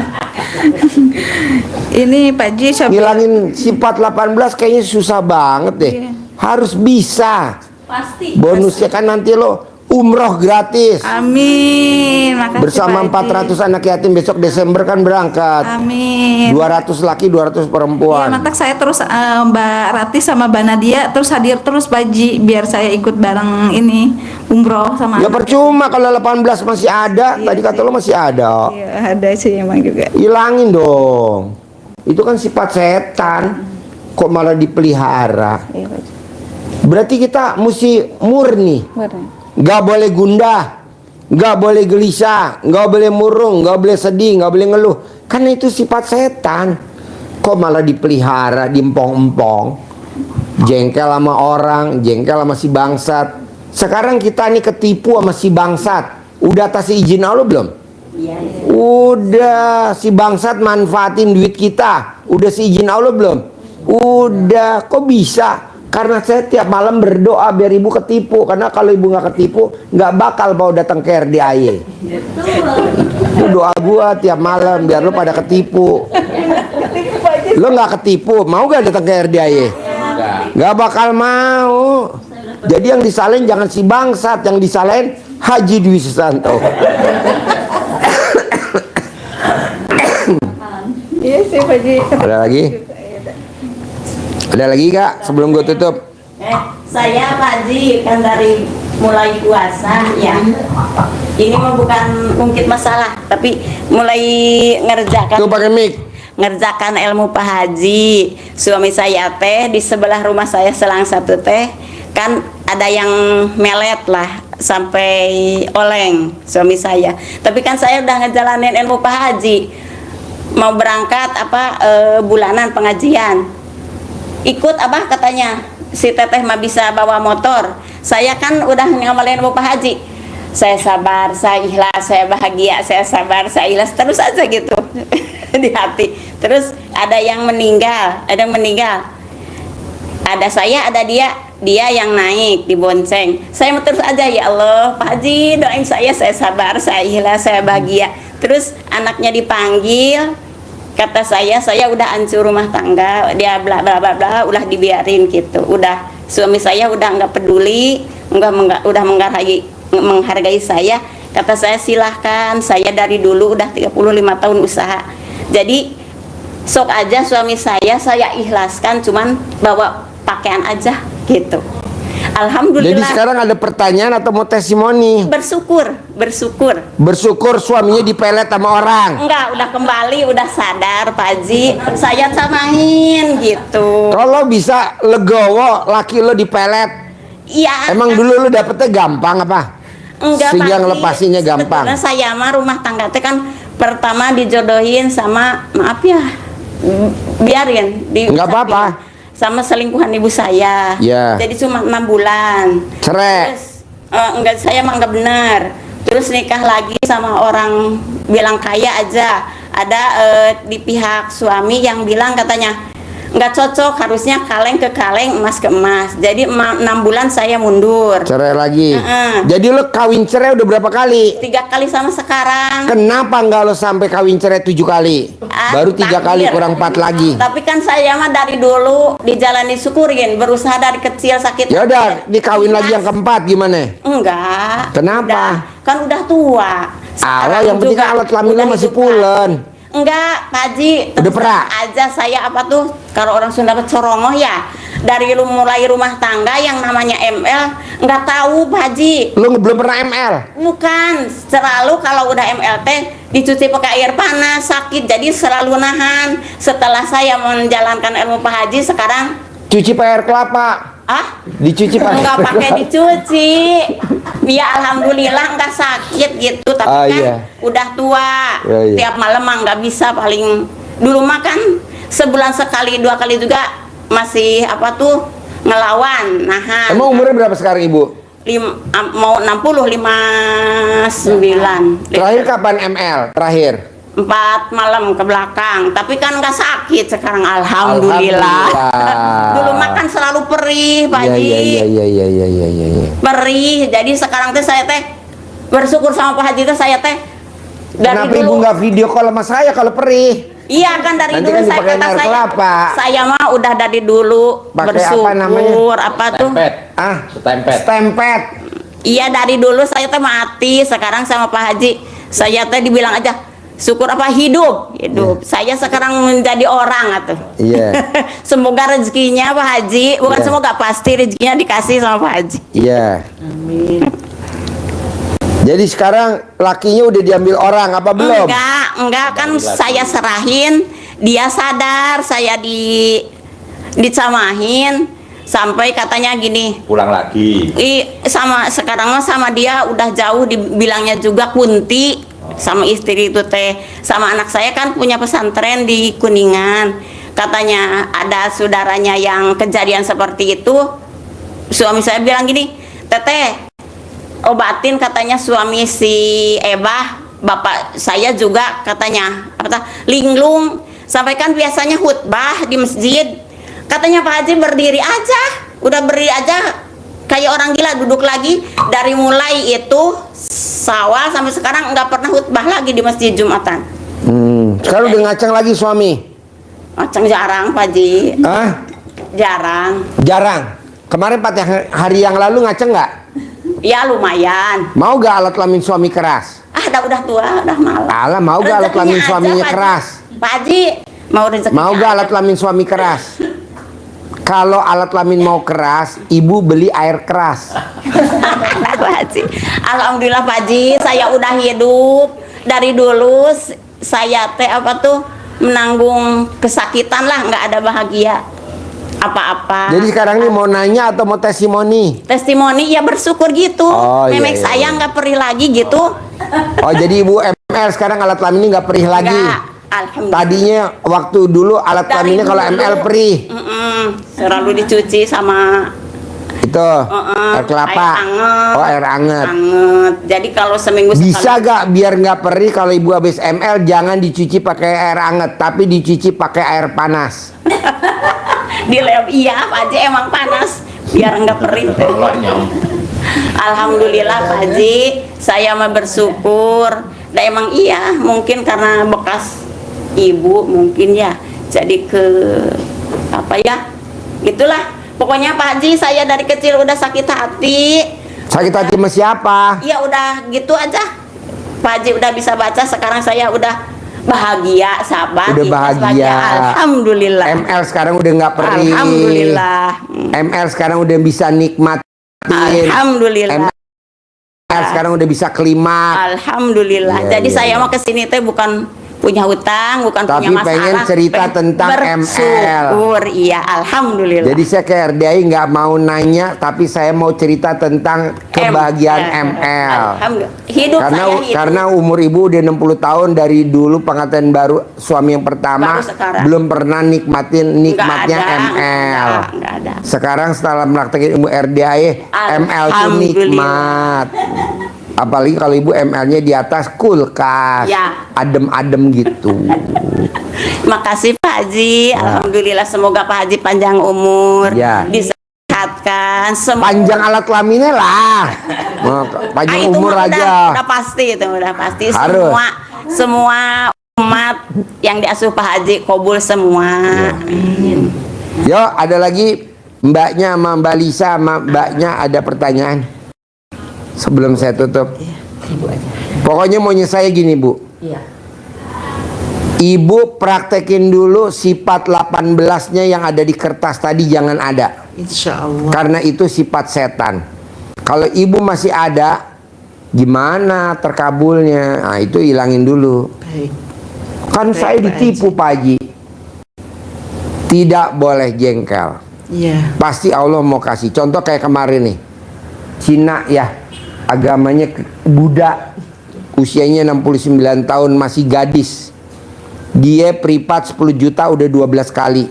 Ini Pak Haji Hilangin sifat 18 kayaknya susah banget deh. Iya. Harus bisa. Pasti. Bonusnya kan nanti lo umroh gratis. Amin. Makasih, Bersama Pak Haji. 400 anak yatim besok Desember kan berangkat. Amin. 200 laki, 200 Iya, perempuan. maka saya terus Mbak Rati sama Mbak Nadia terus hadir terus Pak Haji biar saya ikut bareng ini umroh sama Ya anak. percuma kalau 18 masih ada. Tadi kata lo masih ada. Iya, ada sih emang juga. Hilangin dong. Itu kan sifat setan. Kok malah dipelihara? Iya, Pak Haji. Berarti kita mesti murni. Benar. Gak boleh gundah, gak boleh gelisah, gak boleh murung, gak boleh sedih, gak boleh ngeluh. Karena itu sifat setan. Kok malah dipelihara, diempong-empong, jengkel sama orang, jengkel sama si bangsat. Sekarang kita nih ketipu sama si bangsat. Udah atas izin Allah belum? Iya. Udah, si bangsat manfaatin duit kita. Udah si izin Allah belum? Udah, kok bisa? Karena saya tiap malam berdoa biar ibu ketipu. Karena kalau ibu nggak ketipu, nggak bakal mau datang ke RDAY. Itu doa gua tiap malam biar lo pada ketipu. Lo nggak ketipu, mau gak datang ke RDAY? Nggak bakal mau. Jadi yang disalahin jangan si bangsat, yang disalahin Haji Dwi Susanto. Iya sih Pak Haji. Ada lagi? Ada lagi kak? Sebelum gue tutup. Saya Pak Haji kan dari mulai puasa ya. Ini mah bukan ungkit masalah, tapi mulai ngerjakan. Tuh pakai mic. Ngerjakan ilmu Pak Haji. Suami saya teh di sebelah rumah saya selang satu teh kan ada yang melet lah sampai oleng suami saya. Tapi kan saya udah ngejalanin ilmu Pak Haji. Mau berangkat bulanan pengajian. Ikut apa katanya si teteh mah bisa bawa motor. Saya kan udah ngamalin ilmu Pak Haji. Saya sabar, saya ikhlas, saya bahagia, saya sabar, saya ikhlas terus aja gitu di hati. Terus ada yang meninggal, ada saya, ada dia yang naik di bonceng. Saya terus aja, ya Allah Pak Haji doain saya sabar, saya ikhlas, saya bahagia. Terus anaknya dipanggil, kata saya udah hancur rumah tangga, dia bla bla bla bla, udah dibiarin gitu. Udah suami saya udah nggak peduli, udah menghargai saya. Kata saya silahkan, saya dari dulu udah 35 tahun usaha. Jadi sok aja suami saya ikhlaskan, cuman bawa pakaian aja gitu. Alhamdulillah. Jadi sekarang ada pertanyaan atau mau testimoni? Bersyukur. Bersyukur suaminya dipelet sama orang. Enggak, udah kembali, udah sadar Pak Haji. Saya samain gitu. Kalau bisa legowo laki lo dipelet. Iya. Emang dulu lo dapetnya gampang apa? Enggak, sehingga Pak Haji. ngelepasinya gampang. Sebetulnya saya mah rumah tangga teh kan pertama dijodohin sama, maaf ya, biarin. Enggak apa-apa. Sama selingkuhan ibu saya. Ya. Jadi cuma 6 bulan. Cerai. Terus enggak, saya mah enggak benar. Terus nikah lagi sama orang bilang kaya aja. Ada di pihak suami yang bilang katanya nggak cocok, harusnya kaleng ke kaleng, emas ke emas. Jadi 6 bulan saya mundur. Cerai lagi. Jadi lo kawin cerai udah berapa kali? 3 kali sama sekarang. Kenapa nggak lo sampai kawin cerai 7 kali? Baru 3 kali, kurang 4 lagi. Tapi kan saya mah dari dulu dijalani syukurin, berusaha dari kecil sakit. Ya udah, dikawin lagi yang keempat gimana? Enggak. Kenapa? Kan udah tua. Allah yang penting juga alat kelaminnya udah masih hidup pulen. Enggak, Pak Haji. Udah pernah? Aja saya kalau orang Sunda cerongoh ya. Dari mulai rumah tangga yang namanya ML nggak tahu Pak Haji. Lu belum pernah ML? Bukan, selalu kalau udah ML teh dicuci pakai air panas, sakit, jadi selalu nahan. Setelah saya menjalankan ilmu Pak Haji sekarang cuci pakai air kelapa. Dicuci pakai nggak pakai dicuci. Ya alhamdulillah nggak sakit gitu, tapi udah tua. Tiap malam mah nggak bisa, paling dulu mah kan sebulan sekali 2 kali juga masih ngelawan, nahan. Emang umurnya berapa sekarang ibu? Mau 60, 59. Terakhir kapan ML? Terakhir 4 malam ke belakang, tapi kan nggak sakit sekarang, alhamdulillah. Dulu makan selalu perih, Pak Haji. Iya. Perih, jadi sekarang teh saya bersyukur sama Pak Haji teh, saya teh dari Kenapa dulu. ibu nggak video call sama saya kalau perih? Iya kan dari Nanti dulu kan saya dipakai kata air saya. kelapa. Saya mah udah dari dulu Pakai bersyukur. apa namanya? Apa tuh? Stempet. Ah, Stempet. stempet. Iya dari dulu saya teh mati. Sekarang sama Pak Haji saya teh dibilang aja syukur apa hidup. Saya sekarang menjadi orang atuh. Iya. Semoga rezekinya Pak Haji, bukan Iya. semoga pasti rezekinya dikasih sama Pak Haji. Iya. Amin. Jadi sekarang lakinya udah diambil orang apa belum? Enggak kan saya serahin, dia sadar saya dicamahin sampai katanya gini. Pulang lagi. Sama sekarang mah sama dia udah jauh dibilangnya juga Kunti sama istri itu teh. Sama anak saya kan punya pesantren di Kuningan. Katanya ada saudaranya yang kejadian seperti itu. Suami saya bilang gini, "Teteh, obatin," katanya suami si Ebah, bapak saya juga katanya linglung, sampaikan biasanya khutbah di masjid, katanya Pak Haji berdiri aja, udah berdiri aja kayak orang gila, duduk lagi dari mulai itu Syawal sampai sekarang nggak pernah khutbah lagi di masjid Jumatan. Sekarang udah ngaceng lagi suami? Ngaceng jarang Pak Haji. Ah? Jarang. Jarang. Kemarin 4 hari yang lalu ngaceng nggak? Ya lumayan. Mau gak alat kelamin suami keras? Udah tua, udah malam. Alah, mau gak alat kelamin Rezekinya suaminya aja, Pak Haji. keras? Pak Haji, mau rezekinya Mau gak aja. alat kelamin suami keras? Kalau alat kelamin mau keras, ibu beli air keras. Pak Haji. Alhamdulillah Pak Haji, saya udah hidup dari dulu. Saya teh menanggung kesakitan lah, nggak ada bahagia apa-apa. Jadi sekarang ini mau nanya atau mau testimoni? Testimoni ya bersyukur gitu. Oh, iya, Memek iya, saya nggak perih lagi gitu. Oh, jadi ibu ML sekarang alat kelamin ini nggak perih lagi? Nggak, alhamdulillah. Tadinya waktu dulu alat Dari kelaminnya kalau dulu. ML perih. Selalu dicuci sama Itu air kelapa. air anget. Oh, air anget. Anget. Jadi kalau seminggu Bisa sekali. gak biar nggak perih kalau ibu habis ML jangan dicuci pakai air anget, tapi dicuci pakai air panas. Di lab iya Pak Haji emang panas biar nggak perih. Alhamdulillah Pak Haji, saya mah bersyukur. Dan emang iya mungkin karena bekas ibu mungkin ya jadi itulah pokoknya Pak Haji, saya dari kecil udah sakit hati. Sakit hati sama siapa? Ya udah gitu aja Pak Haji, udah bisa baca sekarang saya udah bahagia, sabar, Udah ikhlas bahagia. bahagia. Alhamdulillah. ML sekarang udah nggak perih. Alhamdulillah. ML sekarang udah bisa nikmatin. Alhamdulillah. ML sekarang udah bisa klimaks. Alhamdulillah. Iya, Jadi iya, saya iya. mau kesini teh bukan punya hutang, bukan Tapi punya masalah. pengen cerita tentang bersyukur. Iya, alhamdulillah. Jadi saya ke RDI nggak mau nanya, tapi saya mau cerita tentang kebahagiaan ML. Alhamdulillah. Hidup saya hidup. Karena umur ibu udah 60 tahun dari dulu pengantin baru suami yang pertama Baru sekarang. belum pernah nikmatnya Nggak ada, ML. nggak ada. Sekarang setelah melakukan ilmu RDI, ML tuh nikmat. Apalagi kalau ibu ML-nya di atas kulkas, Ya. adem-adem gitu. Makasih Pak Haji. Alhamdulillah, semoga Pak Haji panjang umur, Ya. disehatkan. Panjang alat kelaminnya lah. Panjang itu umur mah aja. Udah pasti itu, udah pasti. Harus. Semua umat yang diasuh Pak Haji kabul semua. Amin. Yo, ada lagi mbaknya sama Mbak Lisa sama mbaknya ada pertanyaan sebelum saya tutup. Pokoknya maunya saya gini Bu. Iya. Ibu praktekin dulu sifat 18-nya yang ada di kertas tadi jangan ada. Insya Allah. Karena itu sifat setan. Kalau ibu masih ada, gimana terkabulnya? Nah, itu hilangin dulu. Baik. Kan Baik, saya Pak ditipu Pak Haji. Tidak boleh jengkel. Iya. Pasti Allah mau kasih. Contoh kayak kemarin nih. Cina ya, agamanya Buddha. Usianya 69 tahun, masih gadis. Dia privat 10 juta udah 12 kali.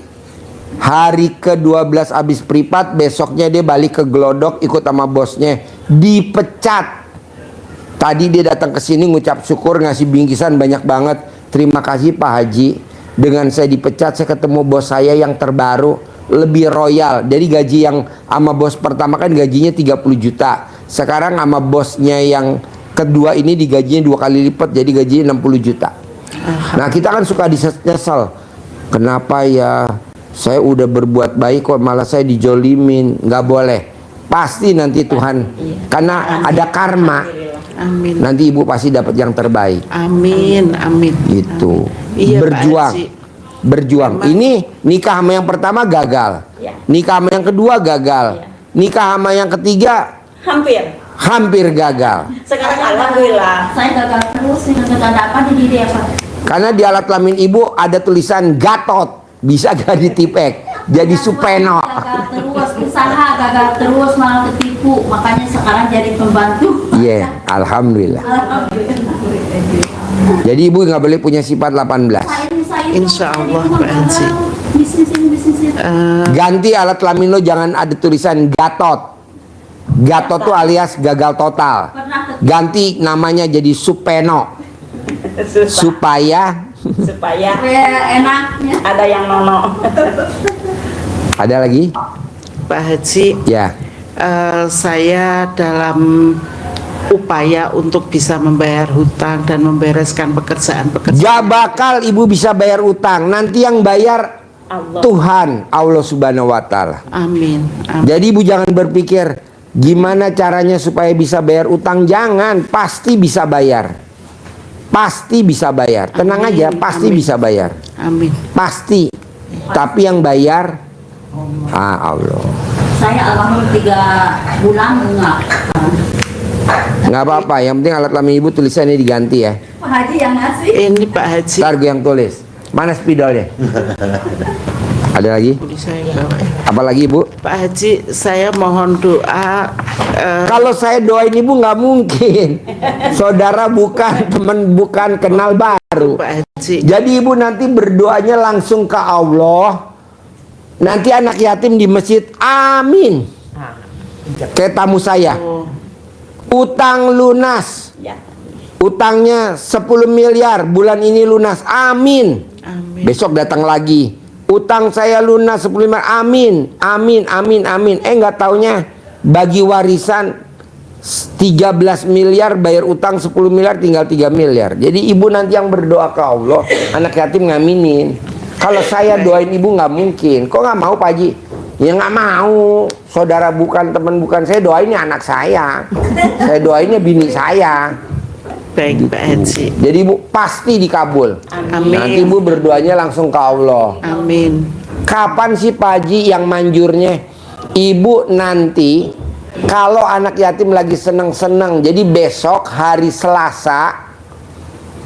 Hari ke-12 habis privat, besoknya dia balik ke Glodok ikut sama bosnya, dipecat. Tadi dia datang ke sini ngucap syukur, ngasih bingkisan banyak banget. Terima kasih Pak Haji. Dengan saya dipecat, saya ketemu bos saya yang terbaru, lebih royal. Jadi gaji yang sama bos pertama kan gajinya 30 juta. Sekarang sama bosnya yang kedua ini digajinya 2 kali lipat, jadi gajinya 60 juta. Nah kita kan suka disesal, kenapa ya saya udah berbuat baik kok malah saya dijolimin. Nggak boleh, pasti nanti Tuhan, karena ada karma. Amin. Nanti ibu pasti dapat yang terbaik. Amin, amin. Gitu. Iya, Pak Berjuang. Haji. Berjuang. Ini nikah sama yang pertama gagal. Ya. Nikah sama yang kedua gagal. Nikah sama yang ketiga hampir gagal. Sekarang alhamdulillah. Saya gagal terus nih, gagal apa di dia Pak. Karena di alat kelamin ibu ada tulisan Gatot. Bisa gak ditipek? Jadi Supeno. Gagal terus usaha, gagal terus malah ketipu. Makanya sekarang jadi pembantu. Iya, alhamdulillah. Jadi ibu nggak boleh punya sifat 18. Insya Allah, Pak Haji. Bisnis ini. Ganti alat kelamin lo, jangan ada tulisan Gatot. Gatot tuh alias gagal total. Ganti namanya jadi Supeno. Supaya enaknya Ada yang nono. ada lagi? Pak Haji, Ya. saya dalam upaya untuk bisa membayar hutang dan membereskan pekerjaan-pekerjaan. Gak bakal ibu bisa bayar utang. Nanti yang bayar Tuhan, Allah Subhanahu wa Ta'ala. Amin. Amin. Jadi ibu jangan berpikir gimana caranya supaya bisa bayar utang. Jangan, pasti bisa bayar. Pasti bisa bayar. Tenang Amin. aja, pasti Amin. bisa bayar. Amin. Pasti. Tapi yang bayar Allah. saya almarhum 3 bulan enggak. Nggak apa-apa, yang penting alat kelamin ibu tulisannya diganti ya. Pak Haji yang ngasih. Ini Pak Haji. Ntar gue yang tulis. Mana spidolnya? Ada lagi? Saya bawa. Apalagi ibu? Pak Haji, saya mohon doa. Kalau saya doain ibu nggak mungkin. Saudara bukan teman, bukan kenal baru. Pak Haji. Jadi ibu nanti berdoanya langsung ke Allah. Nanti anak yatim di masjid, amin. Kayak tamu saya. Utang lunas. Utangnya 10 miliar, bulan ini lunas, amin. Amin. Besok datang lagi. Utang saya lunas 10 miliar, amin. Amin, amin, amin. Nggak taunya bagi warisan 13 miliar, bayar utang 10 miliar, tinggal 3 miliar. Jadi ibu nanti yang berdoa ke Allah, anak yatim ngaminin. Kalau saya doain ibu nggak mungkin. Kok nggak mau Pak Haji? Ya nggak mau. Saudara bukan, teman bukan, saya doainnya anak saya. Saya doainnya bini saya. Baik Pak Haji. Jadi ibu pasti dikabul. Amin. Nanti ibu berdoanya langsung ke Allah. Amin. Kapan sih Pak Haji yang manjurnya? Ibu nanti kalau anak yatim lagi seneng-seneng, jadi besok hari Selasa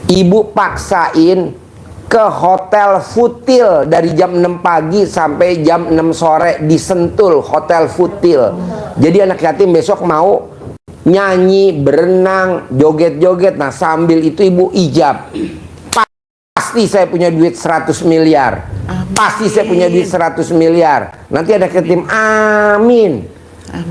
ibu paksain ke hotel Futil dari jam 6 pagi sampai jam 6 sore di Sentul, hotel Futil. Jadi anak yatim besok mau nyanyi, berenang, joget-joget. Nah sambil itu ibu ijab. Pasti saya punya duit 100 miliar. Pasti saya punya duit 100 miliar. Nanti ada yatim, amin.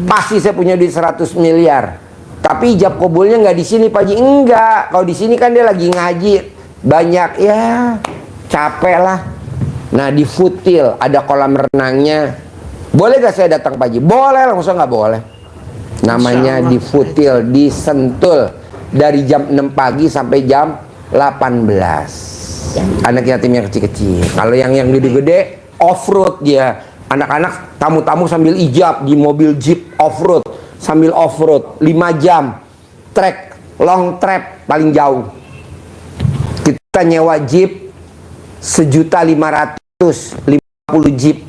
Pasti saya punya duit 100 miliar. Tapi ijab kabulnya nggak di sini Pak Haji. Enggak. Kalau di sini kan dia lagi ngaji. Banyak ya, capek lah. Nah di Futil ada kolam renangnya. Boleh gak saya datang Pak Haji? Boleh lah, masa nggak boleh. Namanya di Futil, di Sentul, dari jam 6 pagi sampai jam 18. Anak yatim yang kecil-kecil. Kalau yang gede-gede off-road dia. Anak-anak tamu-tamu sambil ijab di mobil jeep off-road, sambil off-road 5 jam. Trek, long trip paling jauh. Kita nyewa jeep 1.550.000 jeep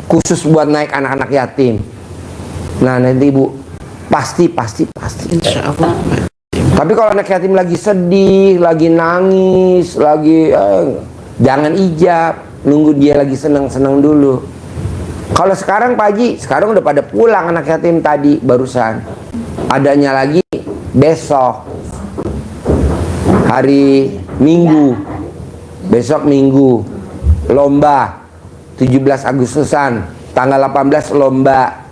khusus buat naik anak-anak yatim. Nah nanti ibu pasti. Insya Allah. Tapi kalau anak yatim lagi sedih, lagi nangis, lagi jangan ijab, nunggu dia lagi senang-senang dulu. Kalau sekarang Pak Haji, sekarang udah pada pulang anak yatim tadi barusan. Adanya lagi besok hari Minggu. Besok Minggu lomba 17 Agustusan, tanggal 18 lomba.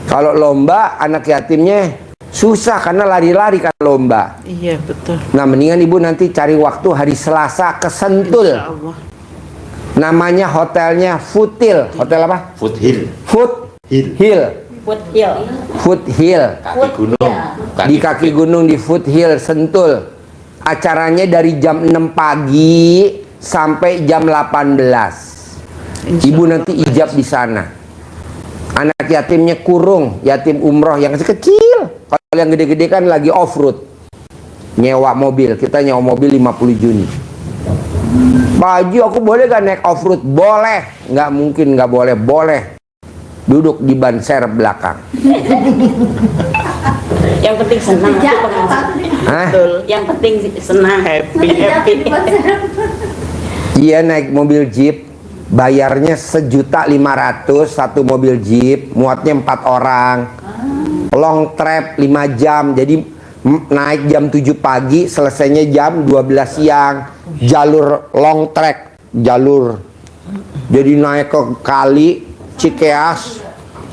Kalau lomba anak yatimnya susah karena lari-lari kan lomba. Iya betul. Nah mendingan ibu nanti cari waktu hari Selasa ke Sentul. Insya Allah. Namanya hotelnya Futil. Hotel apa? Foothill. Foothill. Kaki gunung. Di kaki gunung di Foothill Sentul. acaranya dari jam 6 pagi sampai jam 18. Ibu nanti ijab di sana. Anak yatimnya kurung, yatim umroh yang kecil. Kalau yang gede-gede kan lagi off-road. Nyewa mobil, kita nyewa mobil 50 Juni. Pak Haji, aku boleh gak naik off-road? Boleh. Nggak mungkin nggak boleh. Boleh. Duduk di ban serep belakang. Yang penting senang. Hah? Yang penting senang, happy. Iya, naik mobil jeep, bayarnya 1.500.000 satu mobil jeep, muatnya 4 orang, long trip 5 jam, jadi naik jam 7 pagi, selesainya jam 12 siang, jalur long trek, jalur, jadi naik ke kali Cikeas,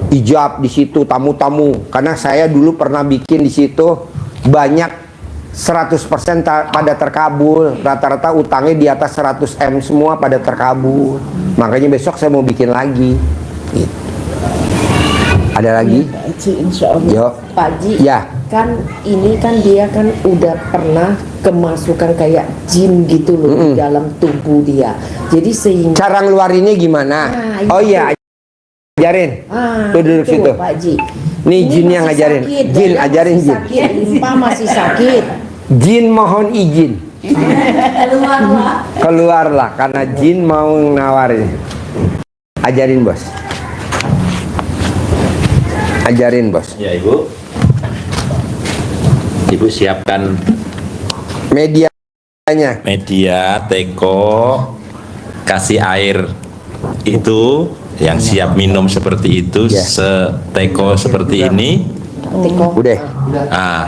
ijab di situ tamu-tamu, karena saya dulu pernah bikin di situ banyak. 100% pada terkabul, rata-rata utangnya di atas 100 M semua pada terkabul. Makanya besok saya mau bikin lagi. Gitu. Ada lagi? Pak Haji, insya Allah. Yo. Pak Haji, Ya. kan ini kan dia kan udah pernah kemasukan kayak jin gitu loh di dalam tubuh dia. Jadi sehingga Cara ngeluarinnya gimana? Nah, Oh itu. iya, ajarin. Tuh duduk gitu, situ. Pak Haji. Nih Ini jin yang masih ngajarin. sakit, Jin, dada ajarin masih jin. sakit, limpa masih sakit. Jin mohon izin. Keluarlah karena jin mau nawarin. Ajarin bos. Ajarin bos. Ya Ibu. Ibu siapkan medianya. Media, teko, kasih air itu yang siap minum seperti itu, seteko seperti ini. Udah. Nah,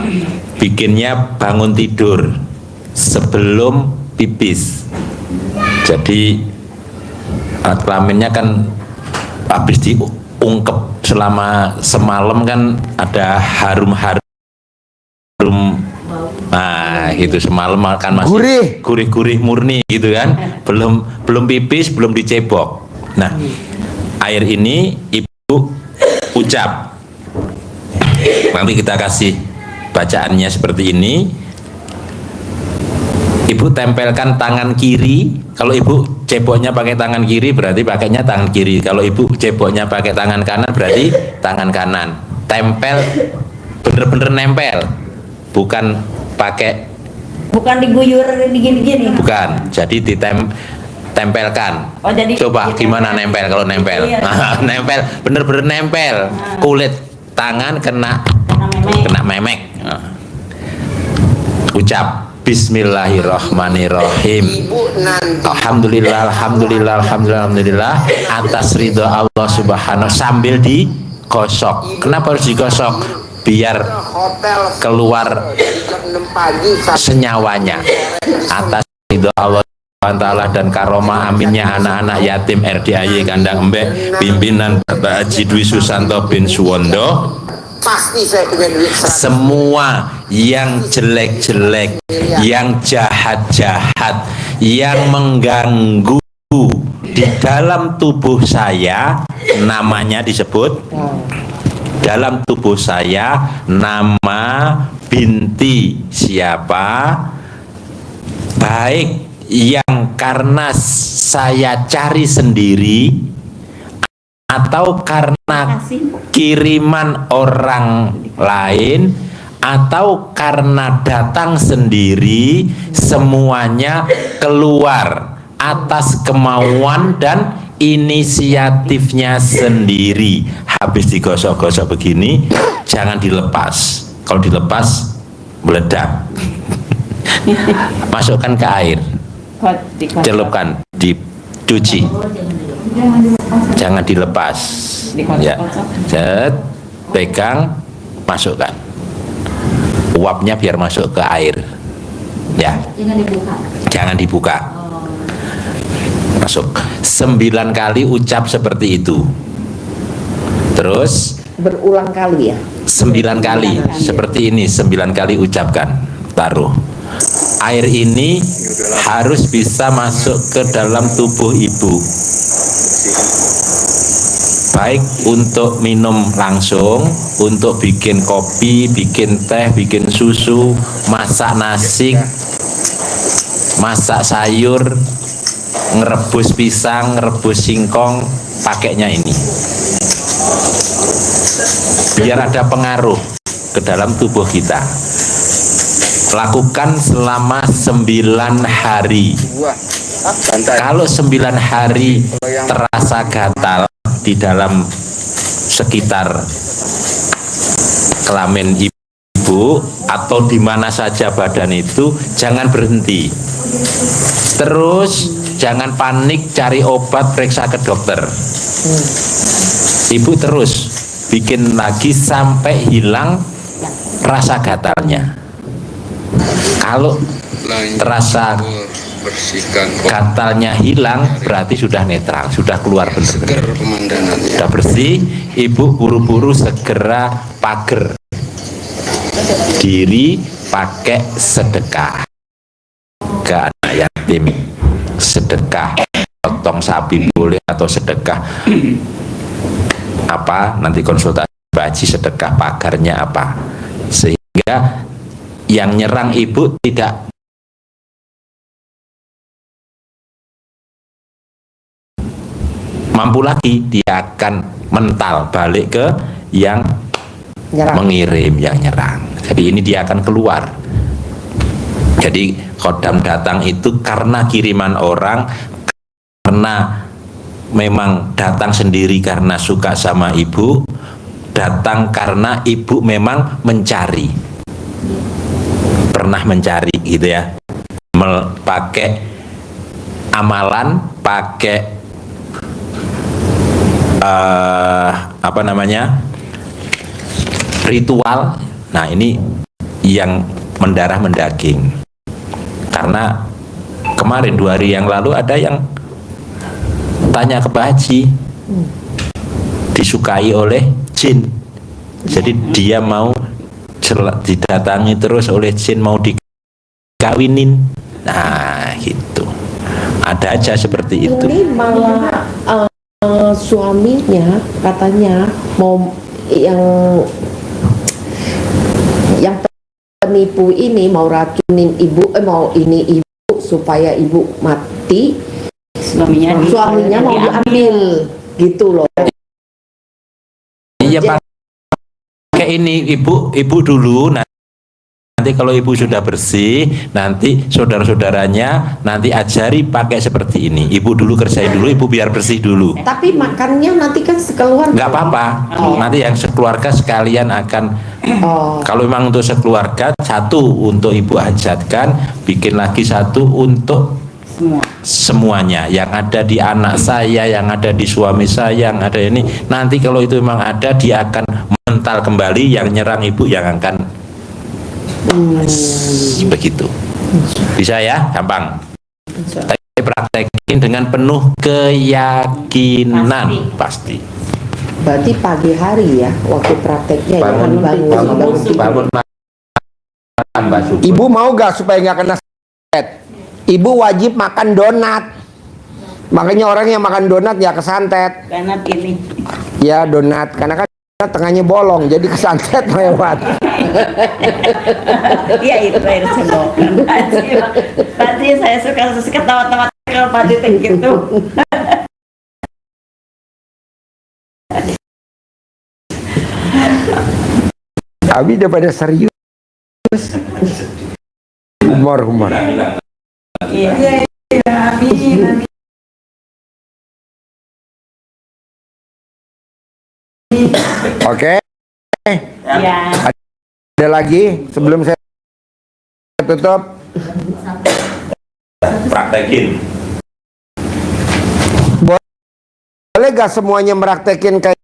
bikinnya bangun tidur sebelum pipis. Jadi alat kelaminnya kan habis diungkep selama semalam kan ada harum-harum. Nah, gitu semalam kan masih gurih-gurih murni gitu kan. Belum pipis, belum dicebok. Nah, air ini Ibu ucap. Nanti kita kasih bacaannya seperti ini. Ibu tempelkan tangan kiri. Kalau Ibu ceboknya pakai tangan kiri berarti pakainya tangan kiri. Kalau Ibu ceboknya pakai tangan kanan berarti tangan kanan. Tempel, bener-bener nempel. Bukan pakai. Bukan diguyur digini-gini. Bukan. Jadi ditempelkan. Oh, jadi Coba gimana nempel kalau nempel? Iya. Nempel, bener-bener nempel. Kulit tangan kena memek. Nah. Ucap Bismillahirrahmanirrahim. Alhamdulillah, alhamdulillah, alhamdulillah, alhamdulillah atas ridho Allah Subhanahu sambil digosok. Kenapa harus digosok? Biar keluar senyawanya. Atas ridho Allah Subhanahu dan karomah aminnya anak-anak yatim RDAY Kandang Embek pimpinan Bapak Haji Dwi Susanto bin Suwondo. Pasti saya punya duit. Semua yang jelek-jelek, yang jahat-jahat, yang mengganggu di dalam tubuh saya, namanya disebut dalam tubuh saya, nama binti siapa, baik yang karena saya cari sendiri atau karena kiriman orang lain atau karena datang sendiri, semuanya keluar atas kemauan dan inisiatifnya sendiri. Habis digosok-gosok begini jangan dilepas. Kalau dilepas meledak. Masukkan ke air, celupkan, dicuci, jangan dilepas ya. Set, pegang, masukkan, uapnya biar masuk ke air ya, jangan dibuka. Masuk 9 kali ucap seperti itu, terus berulang kali ya. 9 kali seperti ini, 9 kali ucapkan, taruh. Air ini harus bisa masuk ke dalam tubuh ibu. baik untuk minum langsung, untuk bikin kopi, bikin teh, bikin susu, masak nasi, masak sayur, ngerebus pisang, ngerebus singkong, pakainya ini. Biar ada pengaruh ke dalam tubuh kita. Lakukan selama 9 hari. Kalau 9 hari terasa gatal di dalam sekitar kelamin ibu atau di mana saja badan itu, jangan berhenti. Terus jangan panik, cari obat, periksa ke dokter. Ibu terus bikin lagi sampai hilang rasa gatalnya. Kalau terasa gatalnya hilang, berarti sudah netral, sudah keluar benar-benar, sudah bersih. Ibu buru-buru segera pager diri pakai sedekah ke anak yatim, sedekah potong sapi boleh, atau sedekah apa, nanti konsultasi Pak Haji, sedekah pagarnya apa, sehingga yang nyerang ibu tidak mampu lagi, dia akan mental balik ke yang mengirim, yang nyerang. Jadi ini dia akan keluar. Jadi kodam datang itu karena kiriman orang, karena memang datang sendiri karena suka sama ibu, datang karena ibu memang mencari, pernah mencari gitu ya, pakai amalan, pakai apa namanya, ritual. Nah ini yang mendarah mendaging. Karena kemarin 2 hari yang lalu ada yang tanya ke Pak Haji, disukai oleh jin, jadi dia mau didatangi terus oleh jin, mau dikawinin. Nah gitu, ada aja seperti itu. Ini malah suaminya katanya mau yang penipu ini mau racunin ibu, mau ini ibu supaya ibu mati. Suaminya mau diambil gitu loh. Iya pakai ini ibu dulu, nanti kalau ibu sudah bersih, nanti saudara-saudaranya nanti ajari pakai seperti ini. Ibu dulu kerjain dulu, ibu biar bersih dulu. Tapi makannya nanti kan sekeluarga. Nggak apa-apa, nanti yang sekeluarga sekalian akan. Kalau memang untuk sekeluarga, 1 untuk ibu hajatkan, bikin lagi 1 untuk semuanya, yang ada di anak saya, yang ada di suami saya, yang ada ini. Nanti kalau itu memang ada, dia akan mental kembali, yang nyerang ibu yang akan begitu. Bisa ya, gampang. Tapi praktekin dengan penuh keyakinan pasti. Berarti pagi hari ya waktu prakteknya, bangun Ibu mau gak supaya nggak kena santet? Ibu wajib makan donat. Makanya orang yang makan donat ya kesantet. Donat ini. Ya donat, karena kan tengahnya bolong, jadi kesantet lewat. Iya itu air sendok. Pasti saya suka ketawa-tawa kalau Pak Haji gitu. Abi udah pada serius. Humor. Iya. Amin. Oke. Ya. Ada lagi sebelum saya tutup? Praktekin. Boleh gak semuanya meraktekin kayak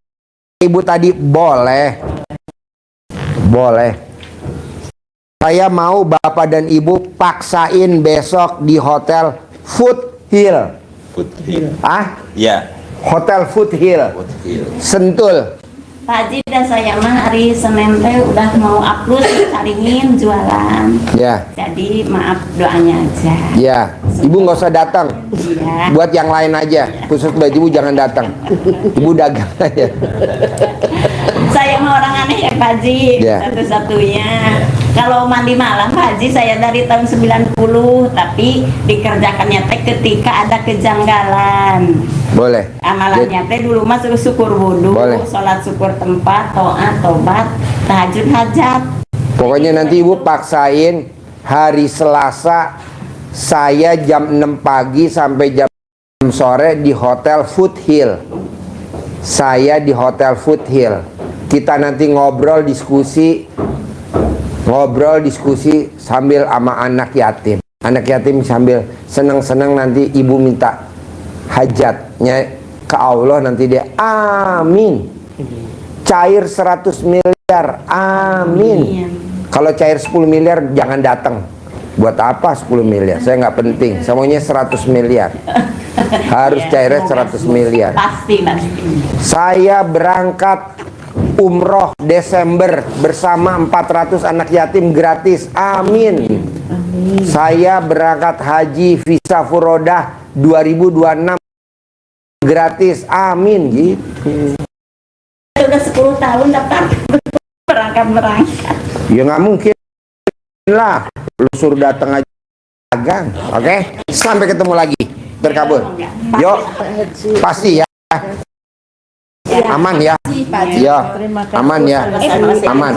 ibu tadi? Boleh. Saya mau bapak dan ibu paksain besok di hotel Foothill. Ah? Ya. Hotel Foothill. Sentul. Pak Haji dan saya mah hari Senin teh udah mau upload saringin jualan. Ya, Jadi maaf doanya aja. ya. Ibu nggak usah datang. Iya. Buat yang lain aja. Khusus buat ibu jangan datang. Ibu dagang aja. Saya mah orang aneh ya Pak Haji, Ya. satu-satunya. Kalau mandi malam Pak Haji saya dari tahun 90, tapi dikerjakannya teh ketika ada kejanggalan. Boleh. Amalannya teh dulu mah suruh syukur wudu, Boleh. sholat syukur tempat, toat, tobat, tahajud hajat. Pokoknya nanti ibu paksain hari Selasa saya jam 6 pagi sampai jam 6 sore di Hotel Foothill. Saya di Hotel Foothill. Kita nanti ngobrol diskusi sambil sama anak yatim. Anak yatim sambil senang-senang nanti ibu minta hajatnya ke Allah, nanti dia amin. Cair 100 miliar, amin. Kalau cair 10 miliar jangan datang. Buat apa 10 miliar? Saya nggak penting. Semuanya 100 miliar. Harus cairnya 100 miliar. Pasti. Saya berangkat umroh Desember bersama 400 anak yatim gratis. Amin. Saya berangkat haji visa furodah 2026 gratis. Amin gitu. Udah 10 tahun daftar berangkat. Ya nggak mungkin lah. Lu suruh datang aja dagang. Oke? Sampai ketemu lagi. Berkabut. Yuk. Pasti ya. Aman ya. Ya. Aman ya. Aman.